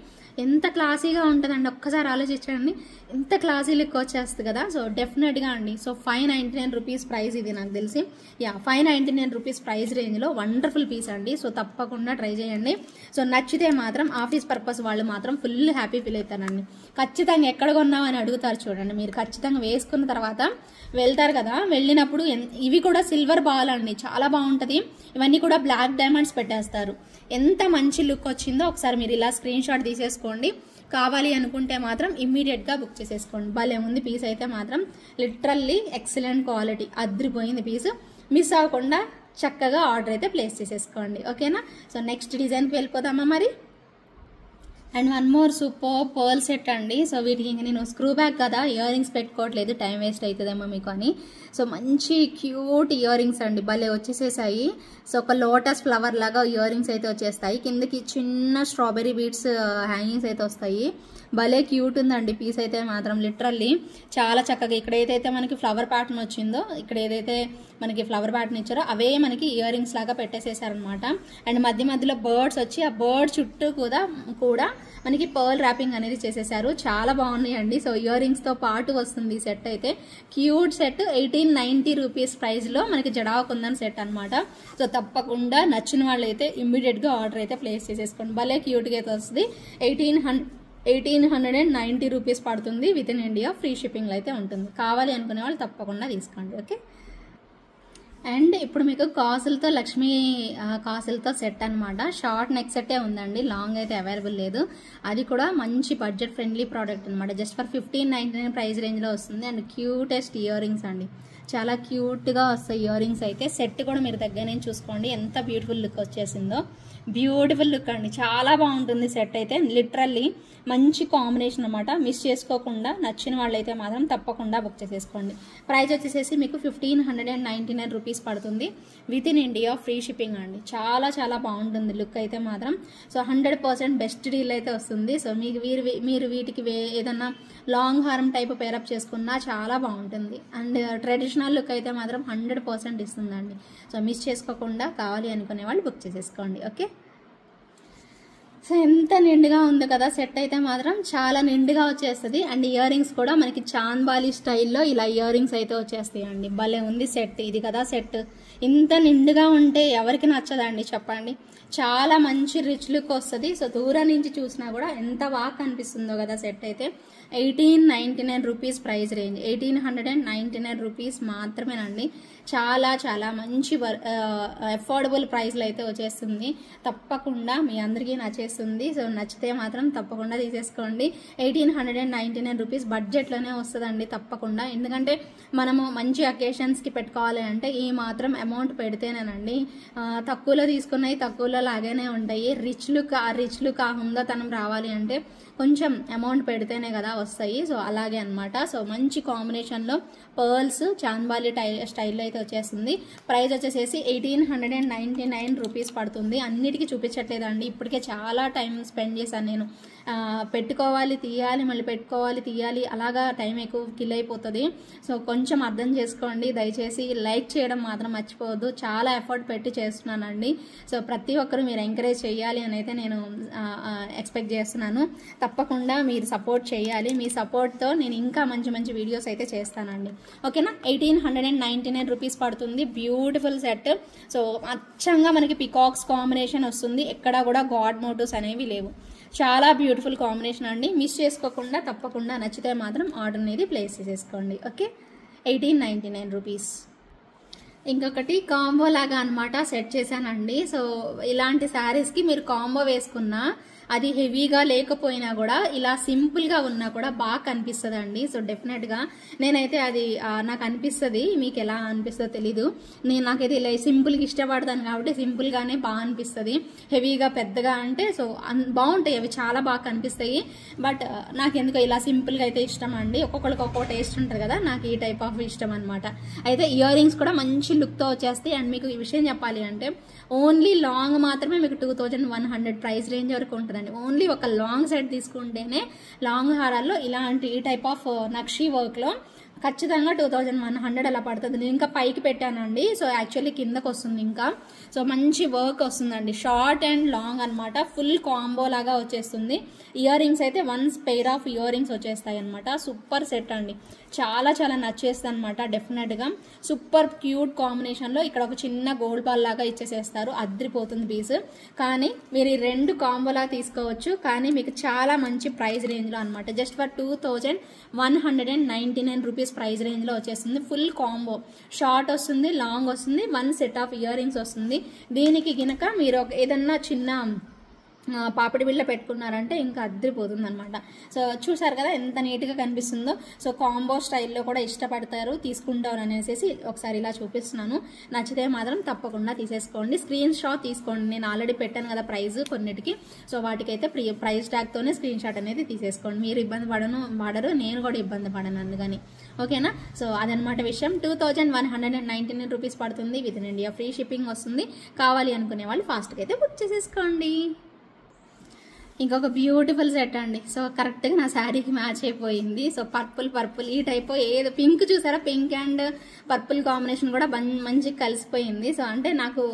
A: ఎంత క్లాసీగా ఉంటుందండి, ఒక్కసారి ఆలోచించండి, ఎంత క్లాసీ లుక్ వచ్చేస్తుంది కదా. సో డెఫినెట్గా అండి. సో 599 రూపీస్ ప్రైస్ ఇది నాకు తెలిసి, 599 రూపీస్ ప్రైస్ రేంజ్లో వండర్ఫుల్ పీస్ అండి. సో తప్పకుండా ట్రై చేయండి. సో నచ్చితే మాత్రం ఆఫీస్ పర్పస్ వాళ్ళు మాత్రం ఫుల్ హ్యాపీ ఫీల్ అవుతారండి. ఖచ్చితంగా ఎక్కడ కొన్నామని అడుగుతారు చూడండి, మీరు ఖచ్చితంగా వేసుకున్న తర్వాత వెళ్తారు కదా, వెళ్ళినప్పుడు ఇవి కూడా సిల్వర్ బాల్ అండి, చాలా బాగుంటుంది. ఇవన్నీ కూడా బ్లాక్ డైమండ్స్ పెట్టేస్తారు. ఎంత మంచి లుక్ వచ్చిందో ఒకసారి మీరు ఇలా స్క్రీన్ షాట్ తీసేసుకోండి. కావాలి అనుకుంటే మాత్రం ఇమ్మీడియట్గా బుక్ చేసేసుకోండి. భలే ఉంది పీస్ అయితే మాత్రం, లిటరల్లీ ఎక్సలెంట్ క్వాలిటీ, అద్రిపోయింది పీస్. మిస్ అవ్వకుండా చక్కగా ఆర్డర్ అయితే ప్లేస్ చేసేసుకోండి ఓకేనా. సో నెక్స్ట్ డిజైన్కి వెళ్ళిపోదామా మరి. And one more super pearl set అండి. సో వీటికి ఇంక నేను స్క్రూ బ్యాక్ కదా ఇయర్ రింగ్స్ పెట్టుకోవట్లేదు, టైం వేస్ట్ అవుతుందేమో మీకు అని. సో మంచి క్యూట్ ఇయర్ రింగ్స్ అండి, భలే వచ్చేసేసాయి. సో ఒక లోటస్ ఫ్లవర్ లాగా ఇయర్ రింగ్స్ అయితే వచ్చేస్తాయి, కిందకి చిన్న స్ట్రాబెరీ బీడ్స్ హ్యాంగింగ్స్ అయితే వస్తాయి. భలే క్యూట్ ఉందండి పీస్ అయితే మాత్రం, లిటరల్లీ చాలా చక్కగా. ఇక్కడ ఏదైతే మనకి ఫ్లవర్ ప్యాటర్న్ వచ్చిందో, ఇక్కడ ఏదైతే మనకి ఫ్లవర్ ప్యాటర్న్ ఇచ్చారో అవే మనకి ఇయర్ రింగ్స్ లాగా పెట్టేసేసారనమాట. అండ్ మధ్య మధ్యలో బర్డ్స్ వచ్చి ఆ బర్డ్ చుట్టూ కూడా మనకి పర్ల్ ర్యాపింగ్ అనేది చేసేసారు. చాలా బాగున్నాయండి. సో ఇయర్ రింగ్స్తో పాటు వస్తుంది ఈ సెట్ అయితే. క్యూట్ సెట్ 1890 రూపీస్ ప్రైస్లో మనకి జడా కుందన్ సెట్ అనమాట. సో తప్పకుండా నచ్చిన వాళ్ళు అయితే ఇమ్మీడియట్గా ఆర్డర్ అయితే ప్లేస్ చేసేసుకోండి. భలే క్యూట్గా అయితే వస్తుంది. 1890 రూపీస్ పడుతుంది. విత్ ఇన్ ఇండియా ఫ్రీ షిప్పింగ్లో అయితే ఉంటుంది. కావాలి అనుకునే వాళ్ళు తప్పకుండా తీసుకోండి. ఓకే. అండ్ ఇప్పుడు మీకు కాసులతో లక్ష్మీ కాసులతో సెట్ అనమాట. షార్ట్ నెక్ సెట్టే ఉందండి, లాంగ్ అయితే అవైలబుల్ లేదు. అది కూడా మంచి బడ్జెట్ ఫ్రెండ్లీ ప్రోడక్ట్ అనమాట. జస్ట్ ఫర్ 1599 ప్రైస్ రేంజ్లో వస్తుంది. అండ్ క్యూటెస్ట్ ఇయర్ రింగ్స్ అండి, చాలా క్యూట్గా వస్తాయి ఇయర్ రింగ్స్ అయితే. సెట్ కూడా మీరు దగ్గర నుంచి చూసుకోండి ఎంత బ్యూటిఫుల్ లుక్ వచ్చేసిందో. బ్యూటిఫుల్ లుక్ అండి, చాలా బాగుంటుంది సెట్ అయితే. లిటరల్లీ మంచి కాంబినేషన్ అనమాట. మిస్ చేసుకోకుండా నచ్చిన వాళ్ళైతే మాత్రం తప్పకుండా బుక్ చేసేసుకోండి. ప్రైస్ వచ్చేసేసి మీకు 1599 రూపీస్ పడుతుంది. Within India free shipping అండి. చాలా చాలా బాగుంటుంది లుక్ అయితే మాత్రం. సో 100% బెస్ట్ డీల్ అయితే వస్తుంది. సో మీరు వీటికి ఏదన్నా లాంగ్ హారం టైప్ పేరప్ చేసుకున్నా చాలా బాగుంటుంది. అండ్ ట్రెడిషనల్ లుక్ అయితే మాత్రం 100% ఇస్తుందండి. సో మిస్ చేసుకోకుండా కావాలి అనుకునే వాళ్ళు బుక్ చేసేసుకోండి. ఓకే. సో ఎంత నిండుగా ఉంది కదా సెట్ అయితే మాత్రం, చాలా నిండుగా వచ్చేస్తుంది. అండ్ ఇయర్ రింగ్స్ కూడా మనకి చాంద్బాలి స్టైల్లో ఇలా ఇయర్ రింగ్స్ అయితే వచ్చేస్తాయి అండి. భలే ఉంది సెట్. ఇది కదా సెట్. ఇంత నిండుగా ఉంటే ఎవరికి నచ్చదండి చెప్పండి. చాలా మంచి రిచ్ లుక్ వస్తుంది. సో దూరం నుంచి చూసినా కూడా ఎంత బాగా కనిపిస్తుందో కదా సెట్ అయితే. 1899 రూపీస్ ప్రైస్ రేంజ్, 1899 రూపీస్ మాత్రమేనండి. చాలా చాలా మంచి అఫోర్డబుల్ ప్రైస్లో అయితే వచ్చేస్తుంది. తప్పకుండా మీ అందరికీ నచ్చేస్తుంది. సో నచ్చితే మాత్రం తప్పకుండా తీసేసుకోండి. 1899 రూపీస్ బడ్జెట్లోనే వస్తుందండి తప్పకుండా. ఎందుకంటే మనము మంచి అకేషన్స్కి పెట్టుకోవాలి అంటే ఈ మాత్రం అమౌంట్ పెడితేనేనండి. తక్కువలో తీసుకున్నవి తక్కువలో లాగానే ఉంటాయి. రిచ్ లుక్ ఆ హుందాతనం రావాలి అంటే కొంచెం అమౌంట్ పెడితేనే కదా వస్తాయి. సో అలాగే అనమాట. సో మంచి కాంబినేషన్లో పర్ల్స్ చాంద్బాలి స్టైల్లో అయితే వచ్చేస్తుంది. ప్రైస్ వచ్చేసేసి 1899 రూపీస్ పడుతుంది. అన్నిటికీ చూపించట్లేదండి, ఇప్పటికే చాలా టైం స్పెండ్ చేశాను నేను. పెట్టుకోవాలి తీయాలి, మళ్ళీ పెట్టుకోవాలి తీయాలి, అలాగా టైం ఎక్కువ కిల్ అయిపోతుంది. సో కొంచెం అర్థం చేసుకోండి దయచేసి. లైక్ చేయడం మాత్రం మర్చిపోవద్దు. చాలా ఎఫర్ట్ పెట్టి చేస్తున్నానండి. సో ప్రతి ఒక్కరు మీరు ఎంకరేజ్ చేయాలి అని అయితే నేను ఎక్స్పెక్ట్ చేస్తున్నాను. తప్పకుండా మీరు సపోర్ట్ చేయాలి. మీ సపోర్ట్తో నేను ఇంకా మంచి మంచి వీడియోస్ అయితే చేస్తానండి. ఓకేనా. 1899 రూపీస్ పడుతుంది. Beautiful set. సో అచ్చంగా మనకి పికాక్స్ కాంబినేషన్ వస్తుంది. ఎక్కడ కూడా గాడ్ మోటివ్స్ అనేవి లేవు. చాలా బ్యూటిఫుల్ కాంబినేషన్ అండి. మిస్ చేసుకోకుండా తప్పకుండా నచ్చితే మాత్రం ఆర్డర్ అనేది ప్లేస్ చేసేసుకోండి. ఓకే. 1899 రూపీస్. ఇంకొకటి కాంబో లాగా అనమాట సెట్ చేశానండి. సో ఇలాంటి శారీస్కి మీరు కాంబో వేసుకున్నా అది హెవీగా లేకపోయినా కూడా ఇలా సింపుల్గా ఉన్నా కూడా బాగా కనిపిస్తుంది అండి. సో డెఫినెట్గా నేనైతే అది నాకు అనిపిస్తుంది. మీకు ఎలా అనిపిస్తుందో తెలీదు. నాకైతే ఇలా సింపుల్గా ఇష్టపడతాను కాబట్టి సింపుల్గానే బాగా అనిపిస్తుంది. హెవీగా పెద్దగా అంటే సో బాగుంటాయి, అవి చాలా బాగా కనిపిస్తాయి. బట్ నాకు ఎందుకో ఇలా సింపుల్గా అయితే ఇష్టం అండి. ఒక్కొక్కరికి ఒక్కో టేస్ట్ ఉంటుంది కదా, నాకు ఈ టైప్ ఆఫ్ ఇష్టం అనమాట. అయితే ఇయర్ రింగ్స్ కూడా మంచి లుక్తో వచ్చేస్తాయి. అండ్ మీకు ఈ విషయం చెప్పాలి అంటే ఓన్లీ లాంగ్ మాత్రమే మీకు 2100 ప్రైస్ రేంజ్ వరకు ఉంటుందండి. ఓన్లీ ఒక లాంగ్ సెట్ తీసుకుంటేనే లాంగ్ హారాల్లో ఇలాంటి ఈ టైప్ ఆఫ్ నక్షీ వర్క్లో ఖచ్చితంగా 2100 అలా పడుతుంది. నేను ఇంకా పైకి పెట్టానండి. సో యాక్చువల్లీ కిందకు వస్తుంది ఇంకా. సో మంచి వర్క్ వస్తుందండి. షార్ట్ అండ్ లాంగ్ అనమాట. ఫుల్ కాంబో లాగా వచ్చేస్తుంది. ఇయర్ రింగ్స్ అయితే 1 పెయిర్ ఆఫ్ ఇయర్ రింగ్స్ వచ్చేస్తాయి అనమాట. సూపర్ సెట్ అండి. చాలా చాలా నచ్చేస్తుంది అనమాట. డెఫినెట్గా సూపర్ క్యూట్ కాంబినేషన్లో ఇక్కడ ఒక చిన్న గోల్డ్ బాల్ లాగా ఇచ్చేసేస్తారు. అద్రిపోతుంది పీస్. కానీ మీరు ఈ 2 కాంబోలా తీసుకోవచ్చు. కానీ మీకు చాలా మంచి ప్రైస్ రేంజ్లో అనమాట. జస్ట్ ఫర్ 2199 రూపీస్ ప్రైస్ రేంజ్లో వచ్చేస్తుంది. Full combo. షార్ట్ వస్తుంది, లాంగ్ వస్తుంది, 1 సెట్ ఆఫ్ ఇయర్ రింగ్స్ వస్తుంది. దీనికి గినక మీరు ఏదన్నా చిన్న పాపిడి బిళ్ళ పెట్టుకున్నారంటే ఇంకా అద్దరిపోతుంది అనమాట. సో చూసారు కదా ఎంత నీట్గా కనిపిస్తుందో. సో కాంబో స్టైల్లో కూడా ఇష్టపడతారు, తీసుకుంటారు అనేసి ఒకసారి ఇలా చూపిస్తున్నాను. నచ్చితే మాత్రం తప్పకుండా తీసేసుకోండి, స్క్రీన్ షాట్ తీసుకోండి. నేను ఆల్రెడీ పెట్టాను కదా ప్రైస్ కొన్నిటికి, సో వాటికైతే ప్రైస్ ట్యాగ్తోనే స్క్రీన్ షాట్ అనేది తీసేసుకోండి. మీరు ఇబ్బంది పడరు, నేను కూడా ఇబ్బంది పడను అందుకని. ఓకేనా? సో అదనమాట విషయం. 2119 రూపీస్ పడుతుంది, within India free shipping వస్తుంది. కావాలి అనుకునే వాళ్ళు ఫాస్ట్గా అయితే బుక్ చేసేసుకోండి. ఇంకొక బ్యూటిఫుల్ సెట్ అండి. సో కరెక్ట్గా నా శారీకి మ్యాచ్ అయిపోయింది. సో పర్పుల్ ఈ టైప్ ఏదో పింక్ చూసారా, పింక్ అండ్ పర్పుల్ కాంబినేషన్ కూడా మంచిగా కలిసిపోయింది. సో అంటే నాకు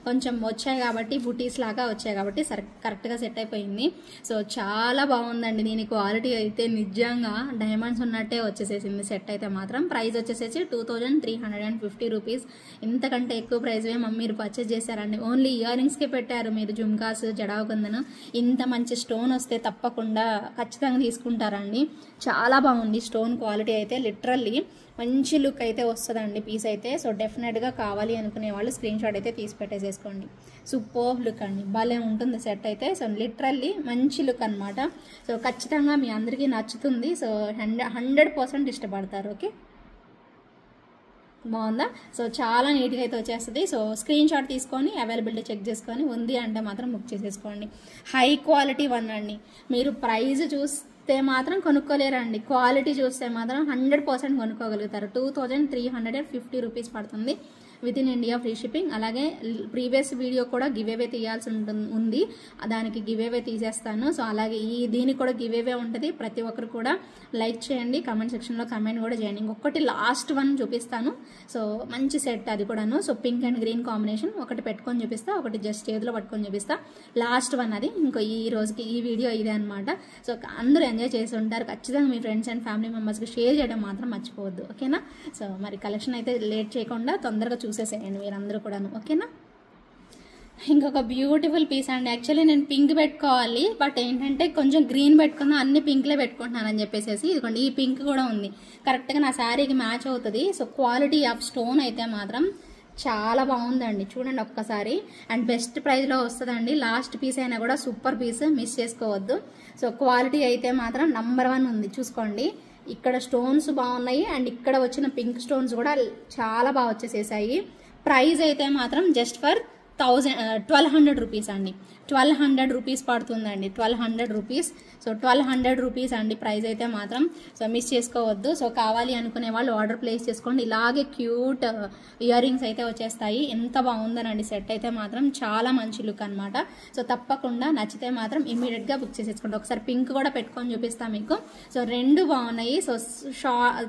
A: కొంచెం వచ్చాయి కాబట్టి, బుటీస్ లాగా వచ్చాయి కాబట్టి కరెక్ట్గా సెట్ అయిపోయింది. సో చాలా బాగుందండి. దీని క్వాలిటీ అయితే నిజంగా డైమండ్స్ ఉన్నట్టే వచ్చేసేసింది. సెట్ అయితే మాత్రం ప్రైస్ వచ్చేసేసి 2350 రూపీస్. ఇంతకంటే ఎక్కువ ప్రైస్ మీరు పర్చేస్ చేశారండి. ఓన్లీ ఇయర్ రింగ్స్కే పెట్టారు మీరు, జుమ్కాస్, జడావుకుందను. ఇంత మంచి స్టోన్ వస్తే తప్పకుండా ఖచ్చితంగా తీసుకుంటారండి. చాలా బాగుంది స్టోన్ క్వాలిటీ అయితే, లిటరల్లీ మంచి లుక్ అయితే వస్తుందండి పీస్ అయితే. సో డెఫినెట్గా కావాలి అనుకునే వాళ్ళు స్క్రీన్ షాట్ అయితే తీసి పెట్టేసేసుకోండి. సూపర్ లుక్ అండి, భలే ఉంటుంది సెట్ అయితే. సో లిటరల్లీ మంచి లుక్ అనమాట. సో ఖచ్చితంగా మీ అందరికీ నచ్చుతుంది. సో 100% ఇష్టపడతారు. ఓకే, బాగుందా? సో చాలా నీట్గా అయితే వచ్చేస్తుంది. సో స్క్రీన్ షాట్ తీసుకొని అవైలబిలిటీ చెక్ చేసుకొని ఉంది అంటే మాత్రం బుక్ చేసేసుకోండి. హై క్వాలిటీ వన్ అండి. మీరు ప్రైస్ చూస్తే మాత్రం కొనుక్కోలేరండి, క్వాలిటీ చూస్తే మాత్రం 100% కొనుక్కోగలుగుతారు. 2350 రూపీస్ పడుతుంది, within India free shipping. అలాగే ప్రీవియస్ వీడియో కూడా గివ్ అవే తీయాల్సి ఉంది, దానికి గివ్ అవే తీసేస్తాను. సో అలాగే దీనికి కూడా గివ్ అవే ఉంటుంది. ప్రతి ఒక్కరు కూడా లైక్ చేయండి, కమెంట్ సెక్షన్లో కమెంట్ కూడా చేయండి. ఇంకొకటి లాస్ట్ వన్ చూపిస్తాను. సో మంచి సెట్ అది కూడాను. So pink and green combination, ఒకటి పెట్టుకొని చూపిస్తా, ఒకటి జస్ట్ చేతిలో పట్టుకొని చూపిస్తా. లాస్ట్ వన్ అది. ఇంకో ఈ రోజుకి ఈ వీడియో ఇదే అనమాట. సో అందరూ ఎంజాయ్ చేసి ఉంటారు. ఖచ్చితంగా మీ ఫ్రెండ్స్ అండ్ ఫ్యామిలీ మెంబర్స్కి షేర్ చేయడం మాత్రం మర్చిపోవద్దు. ఓకేనా? సో మరి కలెక్షన్ అయితే లేట్ చేయకుండా తొందరగా చూసేసేయండి మీరందరూ కూడాను. ఓకేనా? ఇంకొక బ్యూటిఫుల్ పీస్ అండి. యాక్చువల్లీ నేను పింక్ పెట్టుకోవాలి, బట్ ఏంటంటే కొంచెం గ్రీన్ పెట్టుకున్నా, అన్ని పింక్లే పెట్టుకుంటున్నాను అని చెప్పేసి ఇదిగోండి ఈ పింక్ కూడా ఉంది, కరెక్ట్గా నా శారీకి మ్యాచ్ అవుతుంది. సో క్వాలిటీ ఆఫ్ స్టోన్ అయితే మాత్రం చాలా బాగుందండి, చూడండి ఒక్కసారి. అండ్ బెస్ట్ ప్రైస్లో వస్తుందండి. లాస్ట్ పీస్ అయినా కూడా సూపర్ పీస్, మిస్ చేసుకోవద్దు. సో క్వాలిటీ అయితే మాత్రం నంబర్ 1 ఉంది, చూసుకోండి. ఇక్కడ స్టోన్స్ బాగున్నాయి అండ్ ఇక్కడ వచ్చిన పింక్ స్టోన్స్ కూడా చాలా బాగా వచ్చేసేసాయి. ప్రైస్ అయితే మాత్రం జస్ట్ ఫర్ 1200 రూపీస్ అండి. 1200 రూపీస్ పడుతుందండి, 1200 రూపీస్. సో 1200 రూపీస్ అండి ప్రైస్ అయితే మాత్రం. సో మిస్ చేసుకోవద్దు. సో కావాలి అనుకునే వాళ్ళు ఆర్డర్ ప్లేస్ చేసుకోండి. ఇలాగే క్యూట్ ఇయర్ రింగ్స్ అయితే వచ్చేస్తాయి. ఎంత బాగుందనండి సెట్ అయితే మాత్రం, చాలా మంచి లుక్ అనమాట. సో తప్పకుండా నచ్చితే మాత్రం ఇమీడియట్గా బుక్ చేసేసుకోండి. ఒకసారి పింక్ కూడా పెట్టుకొని చూపిస్తాను మీకు. సో రెండు బాగున్నాయి. సో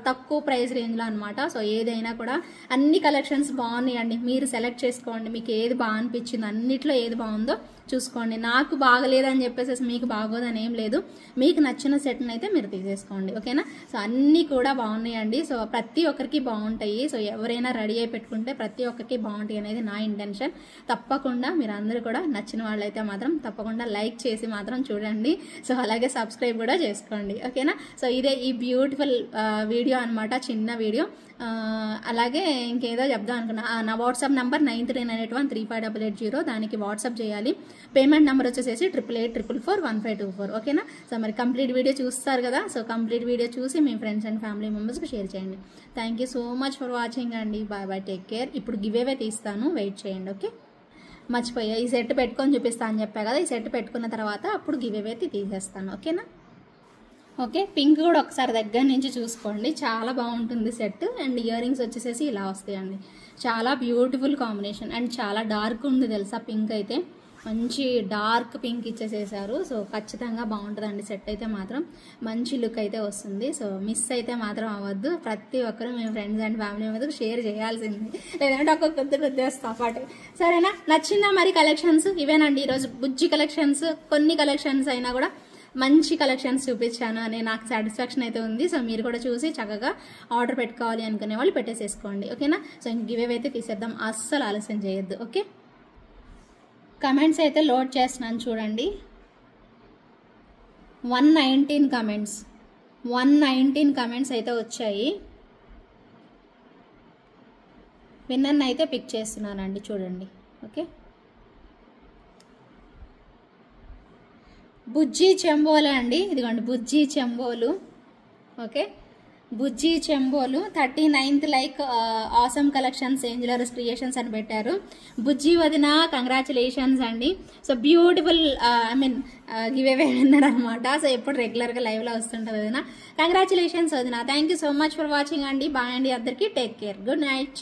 A: తక్కువ ప్రైస్ రేంజ్లో అనమాట. సో ఏదైనా కూడా అన్ని కలెక్షన్స్ బాగున్నాయండి. మీరు సెలెక్ట్ చేసుకోండి, మీకు ఏది బాగా అనిపించింది, అన్నిట్లో ఏది బాగుందో చూసుకోండి. నాకు బాగలేదని చెప్పేసి మీకు బాగోదని ఏం లేదు, మీకు నచ్చిన సెట్ని అయితే మీరు తీసేసుకోండి. ఓకేనా? సో అన్నీ కూడా బాగున్నాయండి. సో ప్రతి ఒక్కరికి బాగుంటాయి. సో ఎవరైనా రెడీ అయి పెట్టుకుంటే ప్రతి ఒక్కరికి బాగుంటాయి అనేది నా ఇంటెన్షన్. తప్పకుండా మీరు అందరూ కూడా నచ్చిన వాళ్ళైతే మాత్రం తప్పకుండా లైక్ చేసి మాత్రం చూడండి. సో అలాగే సబ్స్క్రైబ్ కూడా చేసుకోండి. ఓకేనా? సో ఇదే ఈ బ్యూటిఫుల్ వీడియో అనమాట, చిన్న వీడియో. అలాగే ఇంకేదో చెప్దాం అనుకున్నా. నా వాట్సాప్ నెంబర్ 9398135880, దానికి వాట్సాప్ చేయాలి. పేమెంట్ నెంబర్ వచ్చేసేసి 8884441524. ఓకేనా? సో మరి కంప్లీట్ వీడియో చూస్తారు కదా. సో కంప్లీట్ వీడియో చూసి మీ ఫ్రెండ్స్ అండ్ ఫ్యామిలీ మెంబర్స్కి షేర్ చేయండి. Thank you so much for watching అండి. Bye bye, take care. ఇప్పుడు గివ్ అవే తీస్తాను, వెయిట్ చేయండి. ఓకే, మర్చిపోయా, ఈ సెట్ పెట్టుకొని చూపిస్తాను అని చెప్పా కదా. ఈ సెట్ పెట్టుకున్న తర్వాత అప్పుడు గివ్ అవే తీసేస్తాను. ఓకేనా? ఓకే, పింక్ కూడా ఒకసారి దగ్గర నుంచి చూసుకోండి, చాలా బాగుంటుంది సెట్. అండ్ ఇయర్ రింగ్స్ వచ్చేసేసి ఇలా వస్తాయండి. చాలా బ్యూటిఫుల్ కాంబినేషన్ అండ్ చాలా డార్క్ ఉంది తెలుసా. పింక్ అయితే మంచి డార్క్ పింక్ ఇచ్చేసేసారు. సో ఖచ్చితంగా బాగుంటుందండి సెట్ అయితే మాత్రం, మంచి లుక్ అయితే వస్తుంది. సో మిస్ అయితే మాత్రం అవ్వద్దు. ప్రతి ఒక్కరు మీ ఫ్రెండ్స్ అండ్ ఫ్యామిలీ మెంబర్స్కి షేర్ చేయాల్సింది, లేదంటే ఒక్కొక్క వదిలేస్తా పాటు. సరేనా? నచ్చిందా మరి కలెక్షన్స్? ఇవేనండి ఈరోజు బుజ్జి కలెక్షన్స్. కొన్ని కలెక్షన్స్ అయినా కూడా మంచి కలెక్షన్స్ చూపించాను అనే నాకు సాటిస్ఫాక్షన్ అయితే ఉంది. సో మీరు కూడా చూసి చక్కగా ఆర్డర్ పెట్టుకోవాలి అనుకునే వాళ్ళు పెట్టేసేసుకోండి. ఓకేనా? సో ఇంక గివ్ అవే అయితే తీసేద్దాం, అస్సలు ఆలస్యం చేయొద్దు. ఓకే, కమెంట్స్ అయితే లోడ్ చేస్తున్నాను చూడండి. 119 కమెంట్స్, 119 కమెంట్స్ అయితే వచ్చాయి. విన్నర్ని అయితే పిక్ చేస్తున్నానండి, చూడండి. ఓకే, బుజ్జి చెంబోలు అండి, ఇదిగోండి బుజ్జి చెంబోలు. ఓకే, బుజ్జి చెంబోలు 39th like awesome collections Angelers creations అని పెట్టారు. బుజ్జి వదిన కంగ్రాచులేషన్స్ అండి. So beautiful I mean give away winner అనమాట. సో ఎప్పుడు రెగ్యులర్గా లైవ్లో వస్తుంటుంది వదిన. కంగ్రాచులేషన్స్ వదిన. Thank you so much for watching అండి. బాయ్ అండి అందరికీ. Take care. Good night.